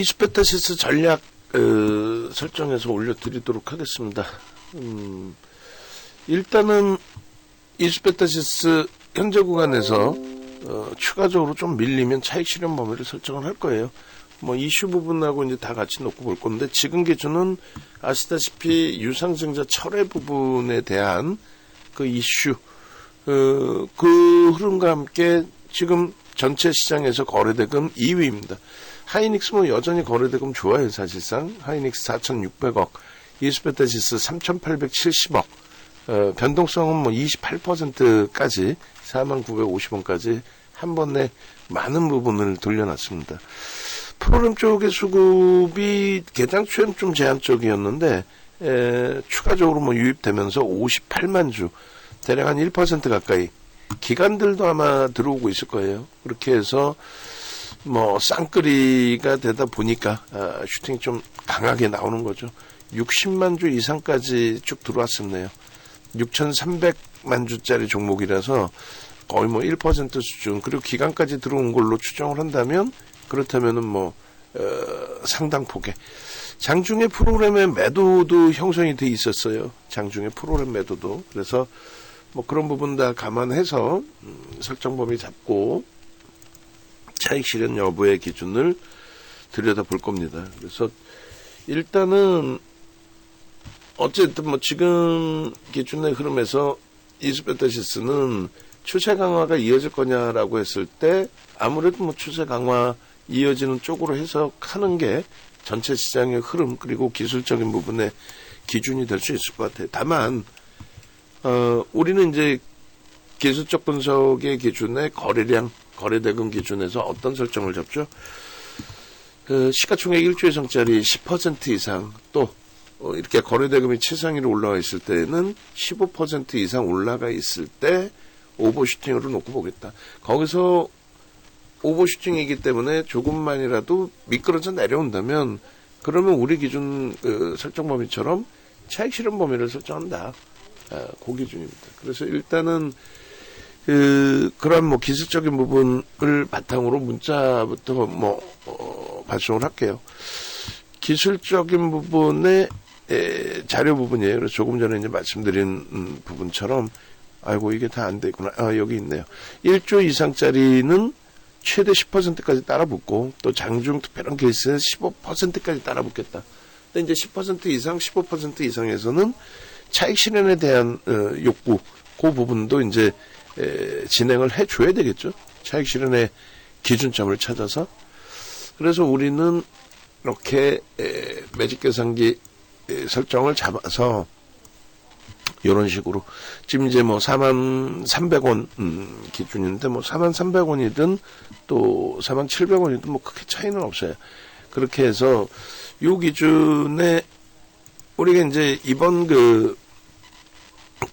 이스페타시스 전략 설정해서 올려드리도록 하겠습니다. 일단은 이스페타시스 현재 구간에서 추가적으로 좀 밀리면 차익 실현 범위를 설정을 할 거예요. 뭐 이슈 부분하고 이제 다 같이 놓고 볼 건데, 지금 기준은 아시다시피 유상증자 철회 부분에 대한 그 이슈, 그 흐름과 함께 지금 전체 시장에서 거래대금 2위입니다. 하이닉스 뭐 여전히 거래대금 좋아요. 사실상 하이닉스 4,600억, 이스페타시스 3,870억, 변동성은 뭐 28%까지 4950원까지 한 번에 많은 부분을 돌려놨습니다. 프로그램 쪽의 수급이 개장초에는 좀 제한적이었는데 추가적으로 뭐 유입되면서 58만 주, 대략 한 1% 가까이, 기관들도 아마 들어오고 있을 거예요. 그렇게 해서 뭐 쌍끌이가 되다 보니까 슈팅이 좀 강하게 나오는 거죠. 60만 주 이상까지 쭉 들어왔었네요. 6,300만 주짜리 종목이라서 거의 뭐 1% 수준, 그리고 기간까지 들어온 걸로 추정을 한다면, 그렇다면은 뭐 상당 폭의 장중에 프로그램의 매도도 형성이 돼 있었어요. 장중에 프로그램 매도도. 그래서 뭐 그런 부분 다 감안해서 설정 범위 잡고 차익 실현 여부의 기준을 들여다 볼 겁니다. 그래서 일단은 어쨌든 뭐 지금 기준의 흐름에서 이스페타시스는 추세 강화가 이어질 거냐라고 했을 때 아무래도 뭐 추세 강화 이어지는 쪽으로 해석하는 게 전체 시장의 흐름, 그리고 기술적인 부분의 기준이 될 수 있을 것 같아요. 다만 우리는 이제 기술적 분석의 기준에 거래량, 거래대금 기준에서 어떤 설정을 잡죠? 시가총액 1조 이상짜리 10% 이상, 또 이렇게 거래대금이 최상위로 올라와 있을 때는 15% 이상 올라가 있을 때 오버슈팅으로 놓고 보겠다. 거기서 오버슈팅이기 때문에 조금만이라도 미끄러져 내려온다면, 그러면 우리 기준 설정 범위처럼 차익 실현 범위를 설정한다. 그 기준입니다. 그래서 일단은 그런 뭐 기술적인 부분을 바탕으로 문자부터 발송을 할게요. 기술적인 부분의 자료 부분이에요. 그래서 조금 전에 이제 말씀드린 부분처럼, 아이고 이게 다 안 돼 있구나. 여기 있네요. 1조 이상짜리는 최대 10%까지 따라붙고, 또 장중 특별한 케이스에 15%까지 따라붙겠다. 근데 이제 10% 이상, 15% 이상에서는 차익 실현에 대한 욕구, 그 부분도 이제 진행을 해줘야 되겠죠. 차익 실현의 기준점을 찾아서. 그래서 우리는 이렇게 매직 계산기 설정을 잡아서 이런 식으로 지금 이제 뭐 43,300원 기준인데, 뭐 43,300원이든 또 47,000원이든 뭐 크게 차이는 없어요. 그렇게 해서 요 기준에 우리가 이제 이번 그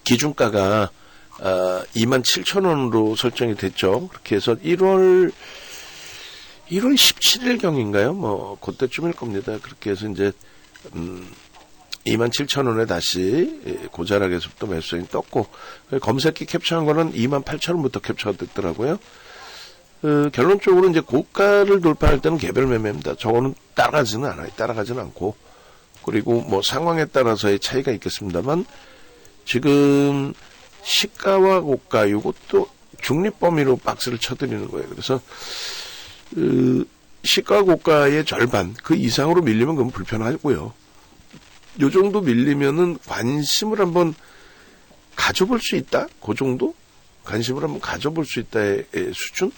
기준가가 27,000원으로 설정이 됐죠. 그렇게 해서 1월 17일경인가요? 뭐 그때쯤일 겁니다. 그렇게 해서 이제 27,000원에 다시 고자락에서부터 매수성이 떴고, 검색기 캡처한 거는 28,000원부터 캡처가 됐더라고요. 결론적으로 이제 고가를 돌파할 때는 개별 매매입니다. 저거는 따라가지는 않아요. 따라가지는 않고, 그리고 뭐 상황에 따라서의 차이가 있겠습니다만, 지금 시가와 고가 이것도 중립 범위로 박스를 쳐드리는 거예요. 그래서 시가 고가의 절반 그 이상으로 밀리면 그건 불편하고요. 요 정도 밀리면은 관심을 한번 가져볼 수 있다? 그 정도? 관심을 한번 가져볼 수 있다의 수준?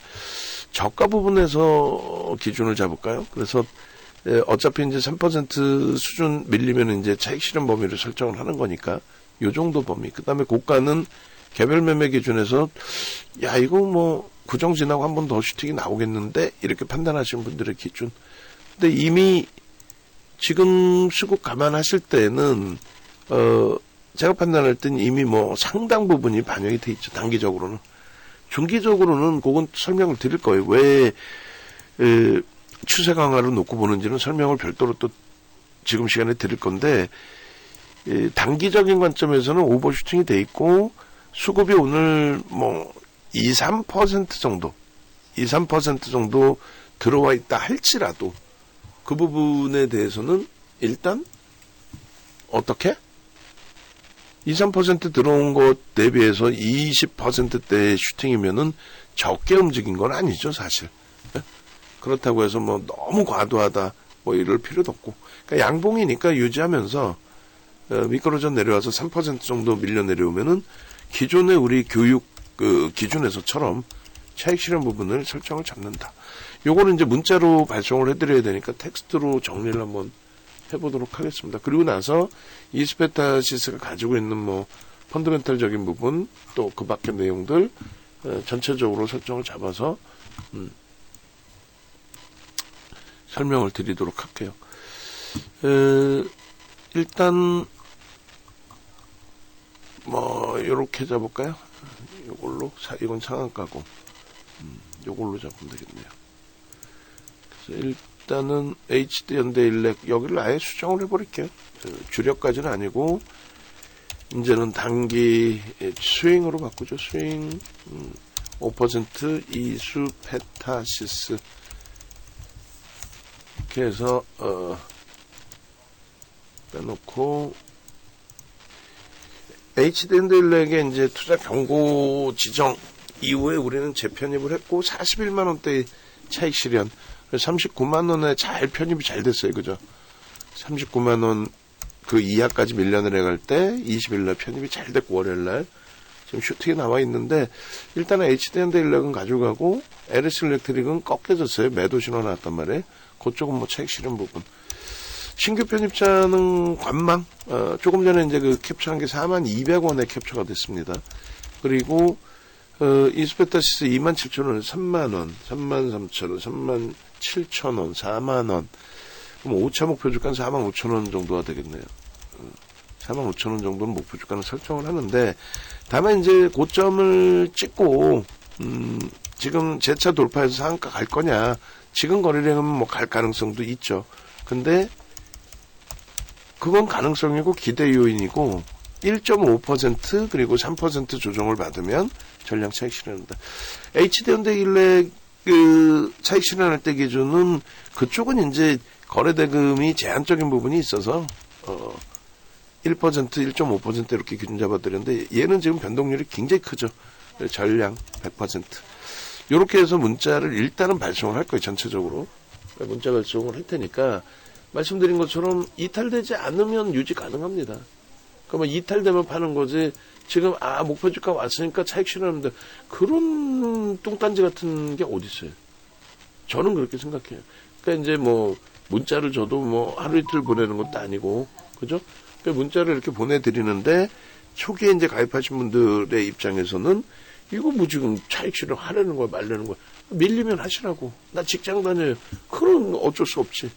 저가 부분에서 기준을 잡을까요? 그래서 어차피 이제 3% 수준 밀리면 이제 차익 실현 범위를 설정을 하는 거니까 요 정도 범위. 그 다음에 고가는 개별 매매 기준에서 야 이거 뭐 구정 지나고 한 번 더 슈팅이 나오겠는데, 이렇게 판단하시는 분들의 기준. 근데 이미 지금 수급 감안하실 때는 제가 판단할 때는 이미 뭐 상당 부분이 반영이 돼 있죠. 단기적으로는. 중기적으로는 그건 설명을 드릴 거예요. 왜 추세 강화를 놓고 보는지는 설명을 별도로 또 지금 시간에 드릴 건데, 단기적인 관점에서는 오버슈팅이 돼 있고, 수급이 오늘 뭐 2, 3% 정도 들어와 있다 할지라도 그 부분에 대해서는 일단 어떻게? 2, 3% 들어온 것 대비해서 20%대의 슈팅이면은 적게 움직인 건 아니죠, 사실. 그렇다고 해서 뭐 너무 과도하다, 뭐 이럴 필요도 없고. 그러니까 양봉이니까 유지하면서, 미끄러져 내려와서 3% 정도 밀려 내려오면은 기존의 우리 교육 기준에서처럼 차익 실현 부분을 설정을 잡는다. 요거는 이제 문자로 발송을 해드려야 되니까 텍스트로 정리를 한번 해보도록 하겠습니다. 그리고 나서 이스페타시스가 가지고 있는 뭐 펀더멘탈적인 부분 또 그 밖의 내용들 전체적으로 설정을 잡아서 설명을 드리도록 할게요. 일단 뭐 요렇게 잡을까요? 요걸로 이건 상한가고 요걸로 잡으면 되겠네요. 그래서 일단은 HD 현대일렉 여기를 아예 수정을 해버릴게요. 주력까지는 아니고 이제는 단기 스윙으로 바꾸죠. 스윙 5% 이수페타시스 이렇게 해서 빼놓고 HD 현대일렉의 이제 투자 경고 지정 이후에 우리는 재편입을 했고 41만 원대의 차익 실현 39만 원에 잘 편입이 잘 됐어요. 그죠? 39만 원 그 이하까지 밀려 내려갈 때 20일 날 편입이 잘 됐고 월요일 날 지금 슈팅이 나와 있는데 일단은 HD 현대일렉은 가져가고 LS 일렉트릭은 꺾여졌어요. 매도 신호 나왔단 말이에요. 그쪽은 뭐 차익 실현 부분. 신규 편입자는 관망 조금 전에 이제 그 캡처한 게 42,200원에 캡처가 됐습니다. 그리고 이스페타시스 27,000원, 3만원, 33,000원, 37,000원, 4만원. 그럼 5차 목표 주가는 45,000원 정도가 되겠네요. 45,000원 정도는 목표 주가는 설정을 하는데, 다만 이제 고점을 찍고, 지금 재차 돌파해서 상한가 갈 거냐, 지금 거래량은 뭐 갈 가능성도 있죠. 근데, 그건 가능성이고 기대 요인이고, 1.5% 그리고 3% 조정을 받으면 전량 차익 실현한다. HD 현대일렉 차익 실현할 때 기준은 그쪽은 이제 거래 대금이 제한적인 부분이 있어서 1%, 1.5% 이렇게 기준 잡아드렸는데 얘는 지금 변동률이 굉장히 크죠. 전량 100%. 이렇게 해서 문자를 일단은 발송을 할 거예요. 전체적으로. 문자 발송을 할 테니까 말씀드린 것처럼 이탈되지 않으면 유지 가능합니다. 그러면 이탈되면 파는 거지. 지금 목표 주가 왔으니까 차익 실현하는데 그런 뚱딴지 같은 게 어디 있어요? 저는 그렇게 생각해요. 그러니까 이제 뭐 문자를 줘도 뭐 하루 이틀 보내는 것도 아니고 그죠? 그러니까 문자를 이렇게 보내드리는데 초기에 이제 가입하신 분들의 입장에서는 이거 뭐 지금 차익 실현 하려는 거야 말려는 거야 밀리면 하시라고. 나 직장 다녀요. 그런 어쩔 수 없지.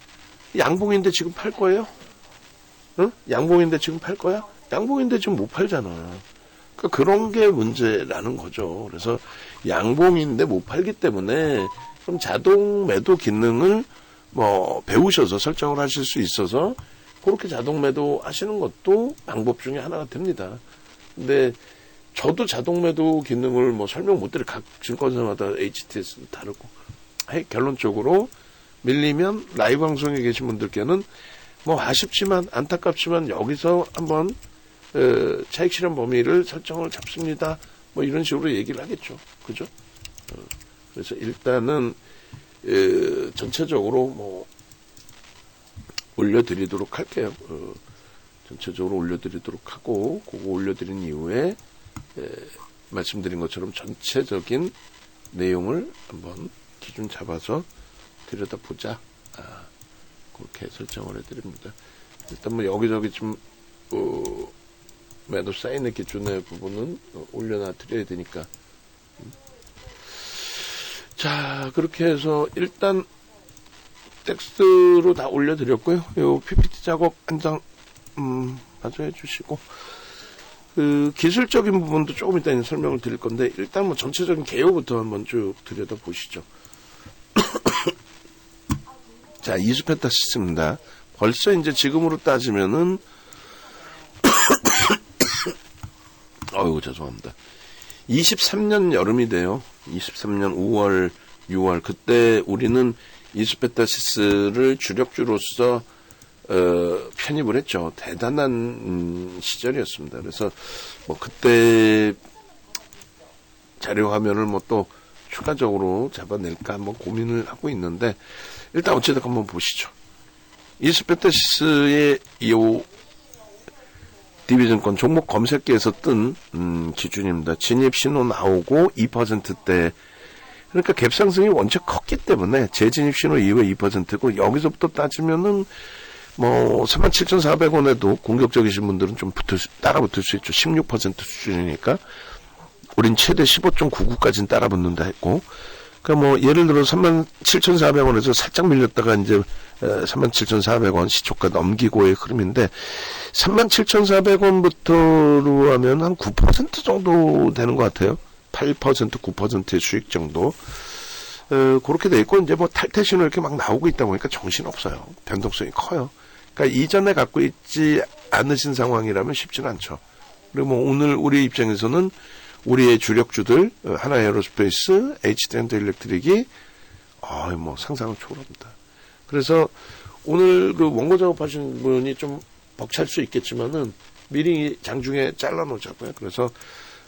양봉인데 지금 팔 거예요? 응? 양봉인데 지금 팔 거야? 양봉인데 지금 못 팔잖아. 그러니까 그런 게 문제라는 거죠. 그래서 양봉인데 못 팔기 때문에 그럼 자동 매도 기능을 뭐 배우셔서 설정을 하실 수 있어서 그렇게 자동 매도 하시는 것도 방법 중에 하나가 됩니다. 근데 저도 자동 매도 기능을 뭐 설명 못 드려. 각 증권사마다 HTS도 다르고. 결론적으로 밀리면 라이브 방송에 계신 분들께는 뭐 아쉽지만 안타깝지만 여기서 한번 차익 실현 범위를 설정을 잡습니다. 뭐 이런 식으로 얘기를 하겠죠. 그죠? 그래서 일단은 전체적으로 뭐 올려드리도록 할게요. 전체적으로 올려드리도록 하고 그거 올려드린 이후에 말씀드린 것처럼 전체적인 내용을 한번 기준 잡아서 들여다보자. 그렇게 설정을 해드립니다. 일단 뭐 여기저기 좀 매도 사인의 기준의 부분은 올려놔 드려야 되니까. 자, 그렇게 해서 일단 텍스트로 다 올려드렸고요. 요 PPT 작업 한 장 마저 해주시고 기술적인 부분도 조금 이따 설명을 드릴 건데 일단 뭐 전체적인 개요부터 한번 쭉 들여다 보시죠. 자, 이수페타시스입니다. 벌써 이제 지금으로 따지면은 어이구 죄송합니다. 23년 여름이 돼요. 23년 5월, 6월 그때 우리는 이스페타시스를 주력주로서 편입을 했죠. 대단한 시절이었습니다. 그래서 뭐 그때 자료 화면을 뭐 또 추가적으로 잡아낼까 한번 고민을 하고 있는데, 일단 어쨌든 한번 보시죠. 이스페타시스의 이 DB증권 종목 검색기에서 뜬 기준입니다. 진입 신호 나오고 2%대, 그러니까 갭 상승이 원체 컸기 때문에 재진입 신호 이후에 2%고, 여기서부터 따지면은 뭐 37,400원에도 공격적이신 분들은 좀 따라 붙을 수 있죠. 16% 수준이니까. 우린 최대 15.99까지는 따라 붙는다 했고, 그러니까 뭐 예를 들어 37,400원에서 살짝 밀렸다가 이제 37,400원 시초가 넘기고의 흐름인데, 37,400원부터로 하면 한 9% 정도 되는 것 같아요. 8%, 9%의 수익 정도. 그렇게 돼 있고, 이제 뭐 탈퇴 신호 이렇게 막 나오고 있다 보니까 정신 없어요. 변동성이 커요. 그러니까 이전에 갖고 있지 않으신 상황이라면 쉽지는 않죠. 그리고 뭐 오늘 우리 입장에서는 우리의 주력주들, 하나에어로스페이스, HD현대 일렉트릭이 뭐 상상을 초월합니다. 그래서 오늘 그 원고 작업하신 분이 좀 벅찰 수 있겠지만은 미리 장중에 잘라놓자고요. 그래서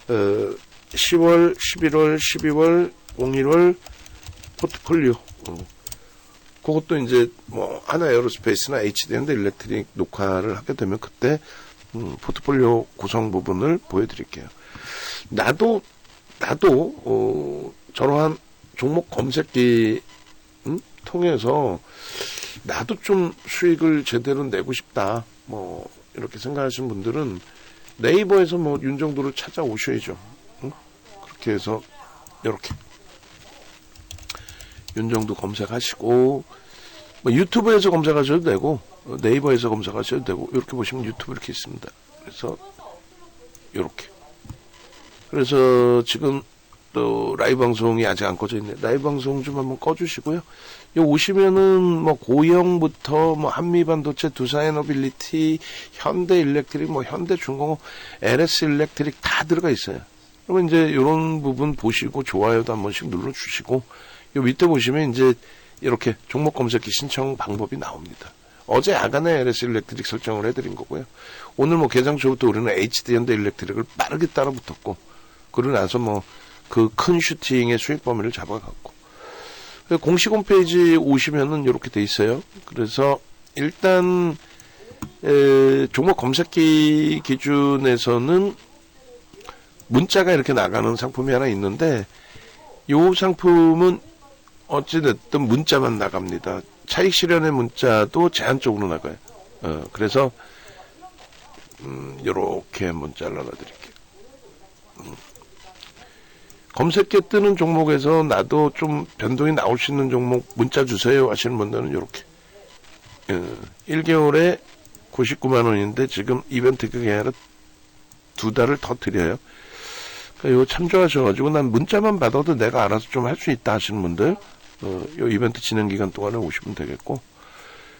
10월, 11월, 12월, 01월 포트폴리오, 그것도 이제 뭐 하나에어로스페이스나 HD현대 일렉트릭 녹화를 하게 되면 그때 포트폴리오 구성 부분을 보여드릴게요. 나도 저러한 종목 검색기 통해서 나도 좀 수익을 제대로 내고 싶다, 뭐 이렇게 생각하시는 분들은 네이버에서 뭐 윤정도를 찾아오셔야죠. 그렇게 해서 이렇게 윤정도 검색하시고, 뭐 유튜브에서 검색하셔도 되고 네이버에서 검색하셔도 되고, 이렇게 보시면 유튜브 이렇게 있습니다. 그래서 이렇게, 그래서 지금 또 라이브 방송이 아직 안 꺼져 있네. 라이브 방송 좀 한번 꺼주시고요. 여기 오시면은 뭐 고영부터 뭐 한미반도체, 두산에너빌리티, 현대일렉트릭, 뭐 현대중공업, LS일렉트릭 다 들어가 있어요. 그러면 이제 이런 부분 보시고 좋아요도 한 번씩 눌러주시고, 요 밑에 보시면 이제 이렇게 종목 검색기 신청 방법이 나옵니다. 어제 야간에 LS일렉트릭 설정을 해드린 거고요. 오늘 뭐 개장 초부터 우리는 HD현대일렉트릭을 빠르게 따라 붙었고, 그러고 나서 뭐 그 큰 슈팅의 수익 범위를 잡아갔고, 공식 홈페이지 오시면은 이렇게 돼 있어요. 그래서 일단 종목 검색기 기준에서는 문자가 이렇게 나가는 상품이 하나 있는데, 이 상품은 어찌됐든 문자만 나갑니다. 차익 실현의 문자도 제한적으로 나가요. 그래서 요렇게 한번 잘라놔 드릴게요. 검색기에 뜨는 종목에서 나도 좀 변동이 나올 수 있는 종목 문자 주세요 하시는 분들은 요렇게 1개월에 99만 원인데 지금 이벤트 그게 아니라 2달을 더 드려요. 그러니까 요 참조하셔가지고 난 문자만 받아도 내가 알아서 좀 할 수 있다 하시는 분들, 요 이벤트 진행 기간 동안에 오시면 되겠고,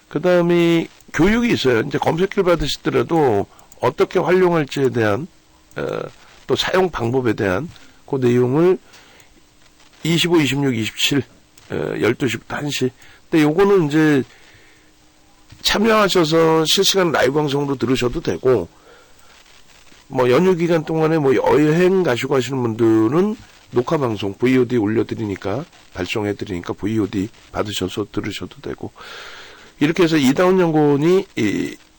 그 다음에 교육이 있어요. 이제 검색기를 받으시더라도 어떻게 활용할지에 대한 또 사용 방법에 대한 그 내용을 25, 26, 27 12시부터 1시. 근데 요거는 이제 참여하셔서 실시간 라이브 방송으로 들으셔도 되고, 뭐 연휴 기간 동안에 뭐 여행 가시고 하시는 분들은 녹화 방송 VOD 올려드리니까, 발송해드리니까 VOD 받으셔서 들으셔도 되고, 이렇게 해서 이다운 연구원이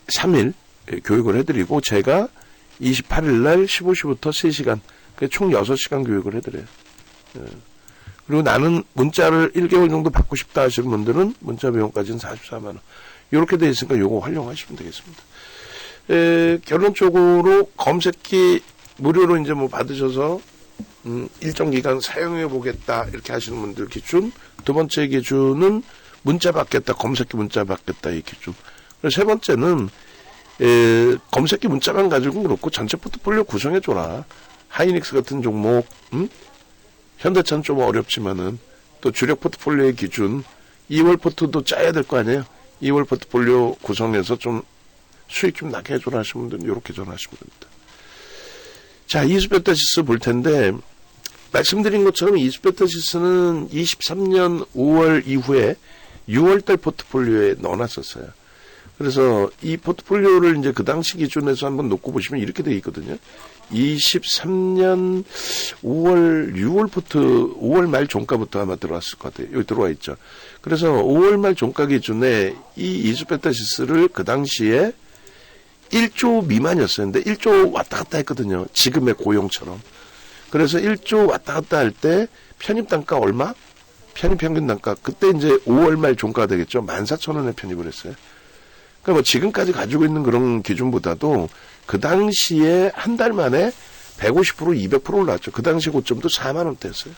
3일 교육을 해드리고, 제가 28일날 15시부터 3시간, 총 6시간 교육을 해드려요. 그리고 나는 문자를 1개월 정도 받고 싶다 하시는 분들은 문자 비용까지는 44만원. 이렇게 돼 있으니까 요거 활용하시면 되겠습니다. 결론적으로 검색기 무료로 이제 뭐 받으셔서 일정 기간 사용해 보겠다 이렇게 하시는 분들 기준, 두 번째 기준은 문자 받겠다, 검색기 문자 받겠다 이 기준. 그리고 세 번째는 검색기 문자만 가지고 그렇고 전체 포트폴리오 구성해 줘라. 하이닉스 같은 종목, 현대차는 좀 어렵지만은 또 주력 포트폴리오의 기준 2월 포트도 짜야 될 거 아니에요. 2월 포트폴리오 구성해서 좀 수익 좀 나게 해줘라 하시는 분들은 이렇게 전화하시면 됩니다. 자, 이스페타시스 볼 텐데, 말씀드린 것처럼 이스페타시스는 23년 5월 이후에 6월달 포트폴리오에 넣어놨었어요. 그래서 이 포트폴리오를 이제 그 당시 기준에서 한번 놓고 보시면 이렇게 되어 있거든요. 23년 5월 말 종가부터 아마 들어왔을 것 같아요. 여기 들어와 있죠. 그래서 5월 말 종가 기준에 이 이수베타시스를 그 당시에 1조 미만이었어요. 근데 1조 왔다 갔다 했거든요. 지금의 고용처럼. 그래서 1조 왔다 갔다 할 때 편입 단가 얼마? 편입 평균 단가. 그때 이제 5월 말 종가가 되겠죠. 14,000원에 편입을 했어요. 그러니까 뭐 지금까지 가지고 있는 그런 기준보다도 그 당시에 한 달 만에 150%, 200% 올랐죠. 그 당시 고점도 4만 원대였어요.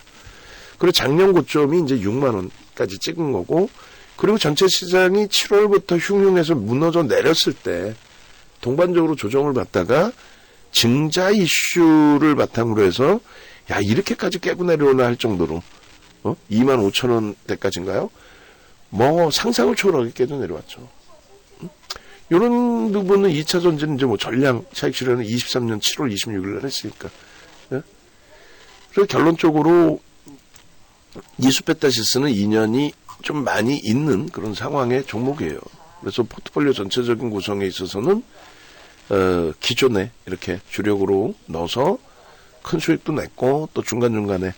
그리고 작년 고점이 이제 6만 원까지 찍은 거고, 그리고 전체 시장이 7월부터 흉흉해서 무너져 내렸을 때 동반적으로 조정을 받다가 증자 이슈를 바탕으로 해서 야 이렇게까지 깨고 내려오나 할 정도로 2만 5천 원대까지인가요? 뭐 상상을 초월하게 깨져 내려왔죠. 이런 부분은 2차 전지는 이제 뭐 전량 차익 실현은 23년 7월 26일 날 했으니까. 예? 그래서 결론적으로 이수페타시스는 인연이 좀 많이 있는 그런 상황의 종목이에요. 그래서 포트폴리오 전체적인 구성에 있어서는 기존에 이렇게 주력으로 넣어서 큰 수익도 냈고 또 중간중간에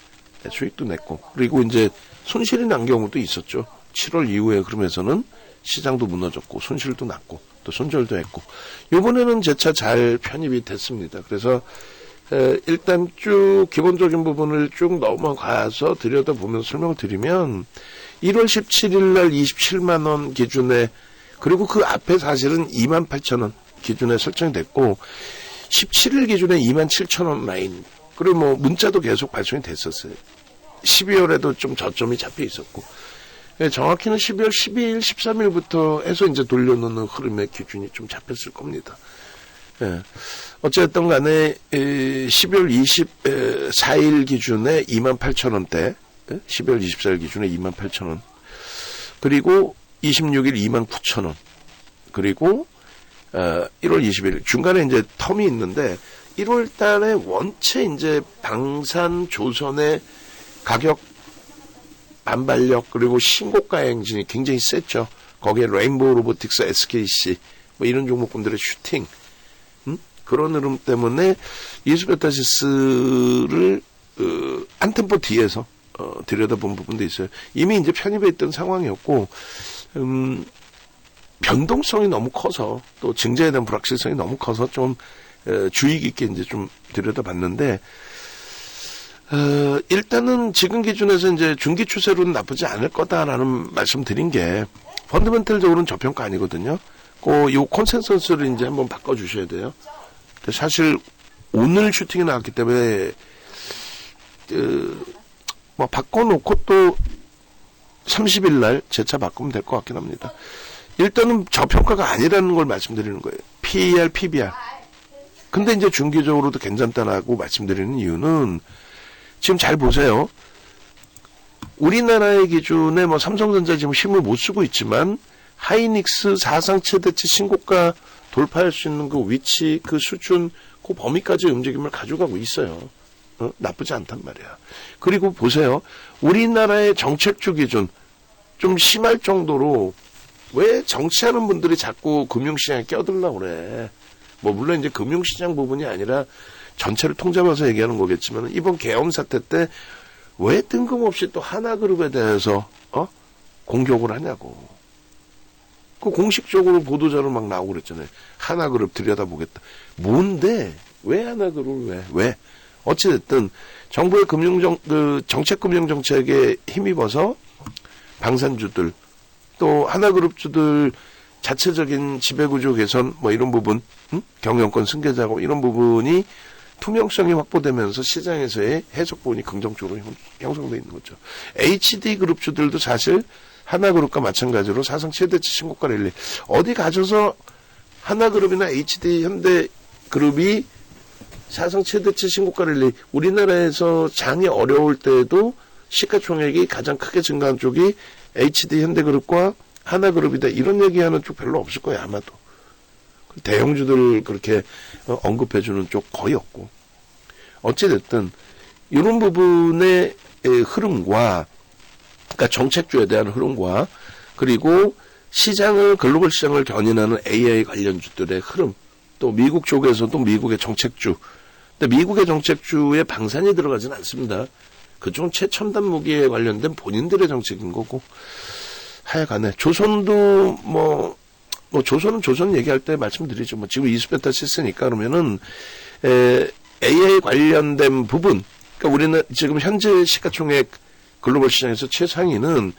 수익도 냈고 그리고 이제 손실이 난 경우도 있었죠. 7월 이후에 그러면서는 시장도 무너졌고 손실도 났고 또 손절도 했고 이번에는 재차 잘 편입이 됐습니다. 그래서 일단 쭉 기본적인 부분을 쭉 넘어가서 들여다보면서 설명을 드리면 1월 17일 날 27만 원 기준에 그리고 그 앞에 사실은 28,000원 기준에 설정이 됐고 17일 기준에 27,000원 라인 그리고 뭐 문자도 계속 발송이 됐었어요. 12월에도 좀 저점이 잡혀 있었고 정확히는 12월 12일, 13일부터 해서 이제 돌려놓는 흐름의 기준이 좀 잡혔을 겁니다. 예. 어쨌든 간에 12월 24일 기준에 28,000원대, 12월 24일 기준에 28,000원, 그리고 26일 29,000원, 그리고 1월 20일 중간에 이제 텀이 있는데 1월 달에 원체 이제 방산 조선의 가격 반발력 그리고 신고가 행진이 굉장히 셌죠. 거기에 레인보우 로보틱스, SKC 뭐 이런 종목군들의 슈팅 그런 흐름 때문에 이수베타시스를 한 템포 뒤에서 들여다본 부분도 있어요. 이미 이제 편입해 있던 상황이었고 변동성이 너무 커서 또 증자에 대한 불확실성이 너무 커서 좀 주의 깊게 이제 좀 들여다봤는데 일단은 지금 기준에서 이제 중기 추세로는 나쁘지 않을 거다라는 말씀 드린 게 펀더멘털적으로는 저평가 아니거든요. 요 컨센서스를 이제 한번 바꿔주셔야 돼요. 사실 오늘 슈팅이 나왔기 때문에 뭐 바꿔놓고 또 30일 날 재차 바꾸면 될 것 같긴 합니다. 일단은 저평가가 아니라는 걸 말씀드리는 거예요. PER, PBR. 근데 이제 중기적으로도 괜찮다라고 말씀드리는 이유는 지금 잘 보세요. 우리나라의 기준에 뭐 삼성전자 지금 힘을 못 쓰고 있지만 하이닉스 사상 최대치 신고가 돌파할 수 있는 그 위치, 그 수준, 그 범위까지 움직임을 가져가고 있어요. 나쁘지 않단 말이야. 그리고 보세요. 우리나라의 정책주 기준 좀 심할 정도로 왜 정치하는 분들이 자꾸 금융시장에 껴들려고 그래. 뭐 물론 이제 금융시장 부분이 아니라 전체를 통잡아서 얘기하는 거겠지만 이번 계엄 사태 때 왜 뜬금없이 또 하나그룹에 대해서 공격을 하냐고. 그 공식적으로 보도자료 막 나오고 그랬잖아요. 하나그룹 들여다보겠다. 뭔데? 왜 하나그룹을 왜? 어찌됐든 정부의 정책금융정책에 힘입어서 방산주들 또 하나그룹주들 자체적인 지배구조 개선 뭐 이런 부분 경영권 승계자고 이런 부분이 투명성이 확보되면서 시장에서의 해석 부분이 긍정적으로 형성되어 있는 거죠. HD그룹주들도 사실 하나그룹과 마찬가지로 사상 최대치 신고가 랠리 어디 가셔서 하나그룹이나 HD 현대그룹이 사상 최대치 신고가 랠리 우리나라에서 장이 어려울 때에도 시가총액이 가장 크게 증가한 쪽이 HD 현대그룹과 하나그룹이다 이런 얘기하는 쪽 별로 없을 거예요 아마도. 대형주들 그렇게 언급해주는 쪽 거의 없고 어찌됐든 이런 부분의 흐름과 그러니까 정책주에 대한 흐름과 그리고 시장을 글로벌 시장을 견인하는 AI 관련주들의 흐름, 또 미국 쪽에서도 미국의 정책주, 근데 미국의 정책주에 방산이 들어가진 않습니다. 그쪽은 최첨단 무기에 관련된 본인들의 정책인 거고, 하여간에 조선도 조선은 조선 얘기할 때 말씀드리죠. 지금 이수페타시스니까 그러면은 AI 관련된 부분, 그러니까 우리는 지금 현재 시가총액 글로벌 시장에서 최상위는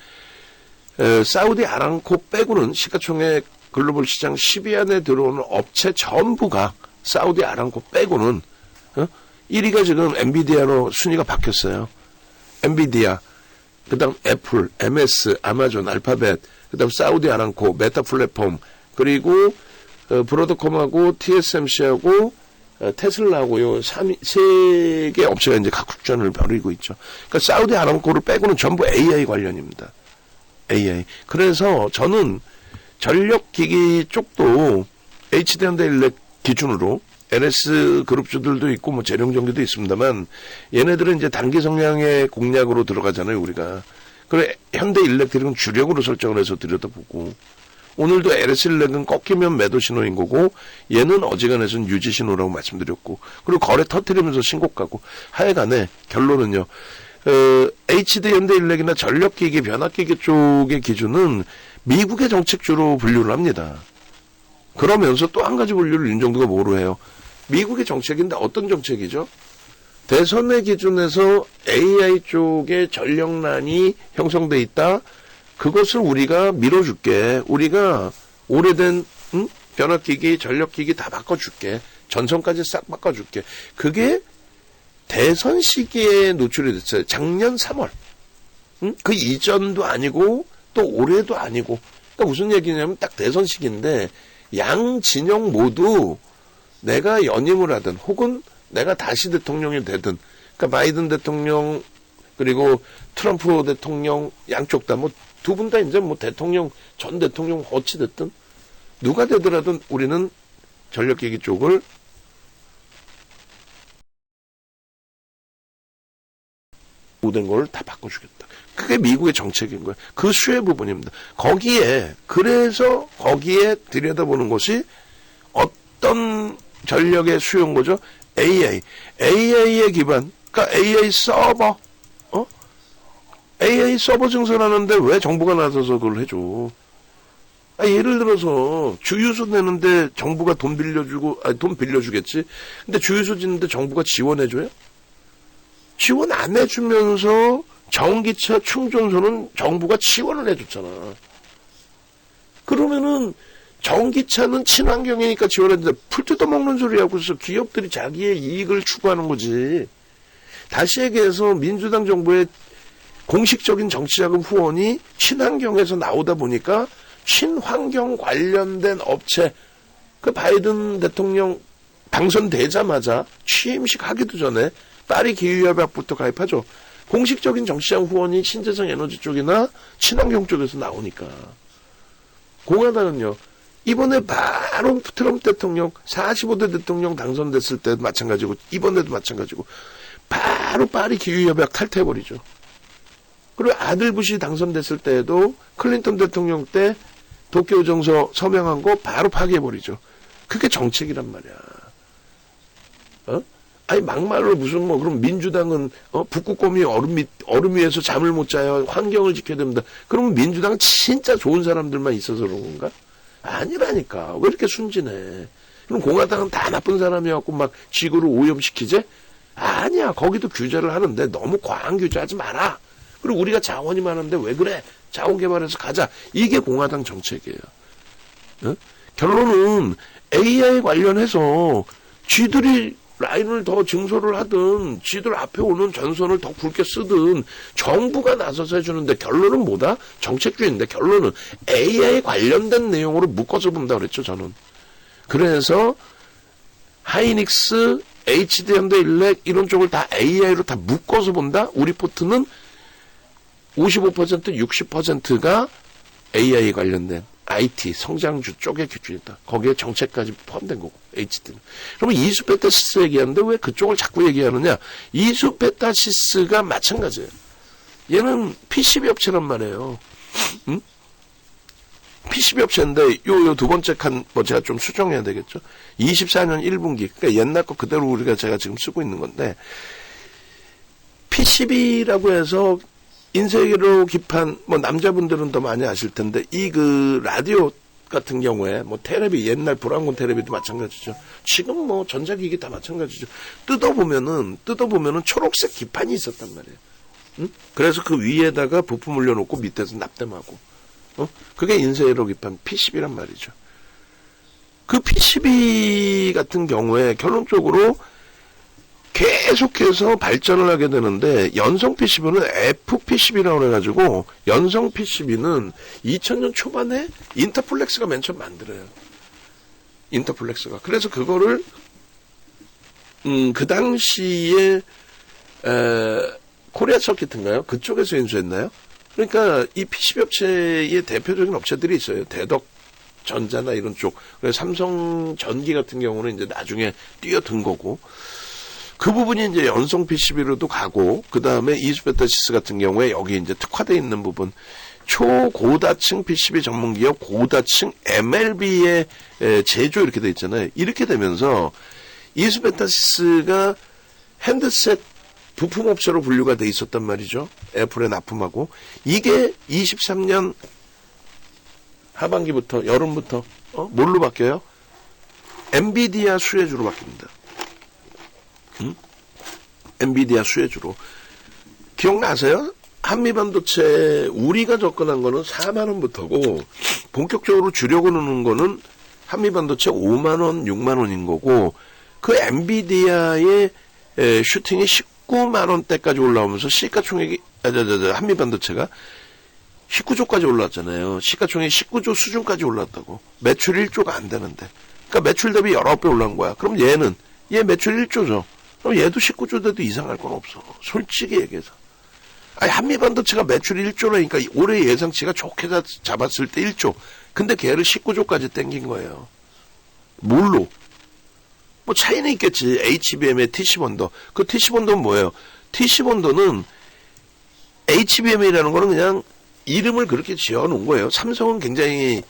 사우디 아람코 빼고는 시가총액 글로벌 시장 10위 안에 들어오는 업체 전부가 사우디 아람코 빼고는 1위가 지금 엔비디아로 순위가 바뀌었어요. 엔비디아, 그다음 애플, MS, 아마존, 알파벳, 그다음 사우디 아람코, 메타 플랫폼, 그리고 브로드컴하고 TSMC하고 테슬라하고 요 3개 업체가 이제 각국전을 벌이고 있죠. 그러니까 사우디 아람코를 빼고는 전부 AI 관련입니다. AI. 그래서 저는 전력기기 쪽도 HD현대일렉 기준으로 NS 그룹주들도 있고 재룡전기도 있습니다만 얘네들은 이제 단기 성향의 공략으로 들어가잖아요, 우리가. 그래 현대일렉들은 주력으로 설정을 해서 들여다보고 오늘도 LS일렉은 꺾이면 매도 신호인 거고 얘는 어지간해서는 유지 신호라고 말씀드렸고 그리고 거래 터뜨리면서 신고가고 하여간에 결론은요. HD현대일렉이나 전력기기, 변압기기 쪽의 기준은 미국의 정책주로 분류를 합니다. 그러면서 또 한 가지 분류를 윤정두가 뭐로 해요? 미국의 정책인데 어떤 정책이죠? 대선의 기준에서 AI 쪽에 전력난이 형성돼 있다. 그것을 우리가 밀어줄게. 우리가 오래된 변압기기, 전력기기 다 바꿔줄게. 전선까지 싹 바꿔줄게. 그게 대선 시기에 노출이 됐어요. 작년 3월. 그 이전도 아니고 또 올해도 아니고. 그러니까 무슨 얘기냐면 딱 대선 시기인데 양 진영 모두 내가 연임을 하든 혹은 내가 다시 대통령이 되든 그러니까 바이든 대통령 그리고 트럼프 대통령 양쪽 다 두 분 다 이제 대통령 전 대통령 어찌 됐든 누가 되더라도 우리는 전력기기 쪽을 모든 걸 다 바꿔주겠다. 그게 미국의 정책인 거예요. 그 수혜 부분입니다. 그래서 거기에 들여다보는 것이 어떤 전력의 수요인 거죠? AI의 기반, 그러니까 AI 서버, AI 서버 증설하는데 왜 정부가 나서서 그걸 해줘? 예를 들어서 주유소 내는데 정부가 돈 빌려주겠지. 근데 주유소 짓는데 정부가 지원해줘요? 지원 안 해주면서 전기차 충전소는 정부가 지원을 해줬잖아. 그러면은 전기차는 친환경이니까 지원했는데 풀 뜯어먹는 소리 하고서 기업들이 자기의 이익을 추구하는 거지. 다시 얘기해서 민주당 정부의 공식적인 정치자금 후원이 친환경에서 나오다 보니까 친환경 관련된 업체, 그 바이든 대통령 당선되자마자 취임식 하기도 전에 파리 기후협약부터 가입하죠. 공식적인 정치자금 후원이 신재생 에너지 쪽이나 친환경 쪽에서 나오니까. 공화당은요. 이번에 바로 트럼프 대통령 45대 대통령 당선됐을 때도 마찬가지고 이번에도 마찬가지고 바로 파리 기후협약 탈퇴해버리죠. 그리고 아들 부시 당선됐을 때에도 클린턴 대통령 때 도쿄정서 서명한 거 바로 파기해버리죠. 그게 정책이란 말이야. 막말로 무슨 그럼 민주당은 북극곰이 얼음 위에서 잠을 못 자요. 환경을 지켜야 됩니다. 그러면 민주당은 진짜 좋은 사람들만 있어서 그런 건가? 아니라니까. 왜 이렇게 순진해? 그럼 공화당은 다 나쁜 사람이었고 막 지구를 오염시키지? 아니야. 거기도 규제를 하는데 너무 과한 규제하지 마라. 그리고 우리가 자원이 많은데 왜 그래? 자원 개발해서 가자. 이게 공화당 정책이에요. 결론은 AI 관련해서 쥐들이 라인을 더 증설을 하든 쥐들 앞에 오는 전선을 더 굵게 쓰든 정부가 나서서 해주는데 결론은 뭐다? 정책주의인데 결론은 AI 관련된 내용으로 묶어서 본다 그랬죠, 저는. 그래서 하이닉스, HD현대일렉 이런 쪽을 다 AI로 다 묶어서 본다? 우리 포트는 55%, 60%가 AI 관련된 IT 성장주 쪽의 기준이다. 거기에 정책까지 포함된 거고 HD는. 그러면 이수페타시스 얘기하는데 왜 그쪽을 자꾸 얘기하느냐? 이수페타시스가 마찬가지예요. 얘는 PCB 업체란 말이에요. PCB 업체인데 요 두 번째 칸 뭐 제가 좀 수정해야 되겠죠. 24년 1분기. 그러니까 옛날 거 그대로 우리가 제가 지금 쓰고 있는 건데 PCB라고 해서 인쇄로 기판 뭐 남자분들은 더 많이 아실 텐데 이 그 라디오 같은 경우에 뭐 테레비 옛날 브라운관 테레비도 마찬가지죠. 지금 뭐 전자기기 다 마찬가지죠. 뜯어보면은 초록색 기판이 있었단 말이에요. 응? 그래서 그 위에다가 부품 올려놓고 밑에서 납땜하고 그게 인쇄로 기판 PCB란 말이죠. 그 PCB 같은 경우에 결론적으로 계속해서 발전을 하게 되는데 연성 PCB는 FPCB라고 해가지고 연성 PCB는 2000년 초반에 인터플렉스가 맨 처음 만들어요. 인터플렉스가. 그래서 그거를 그 당시에 코리아 서킷인가요? 그쪽에서 인수했나요? 그러니까 이 PCB 업체의 대표적인 업체들이 있어요. 대덕 전자나 이런 쪽. 그래서 삼성 전기 같은 경우는 이제 나중에 뛰어든 거고. 그 부분이 이제 연성 PCB로도 가고, 그 다음에 이수베타시스 같은 경우에 여기 이제 특화되어 있는 부분, 초고다층 PCB 전문기업 고다층 MLB의 제조 이렇게 돼 있잖아요. 이렇게 되면서 이수베타시스가 핸드셋 부품업체로 분류가 돼 있었단 말이죠. 애플에 납품하고. 이게 23년 하반기부터, 여름부터, 뭘로 바뀌어요? 엔비디아 수혜주로 바뀝니다. 엔비디아 수혜주로. 기억나세요? 한미반도체 우리가 접근한 거는 4만원부터고 본격적으로 주려고 넣는 거는 한미반도체 5만원, 6만원인 거고 그 엔비디아의 슈팅이 19만원대까지 올라오면서 시가총액이 한미반도체가 19조까지 올랐잖아요. 시가총액이 19조 수준까지 올랐다고. 매출 1조가 안 되는데. 그러니까 매출 대비 19배 올라온 거야. 그럼 얘 매출 1조죠. 그럼 얘도 19조 돼도 이상할 건 없어. 솔직히 얘기해서. 아니, 한미반도체가 매출 1조라니까 올해 예상치가 좋게 잡았을 때 1조. 근데 걔를 19조까지 땡긴 거예요. 뭘로? 뭐 차이는 있겠지. HBM의 TC본더. 그 TC본더는 뭐예요? TC본더는 HBM이라는 거는 그냥 이름을 그렇게 지어놓은 거예요. 삼성은 굉장히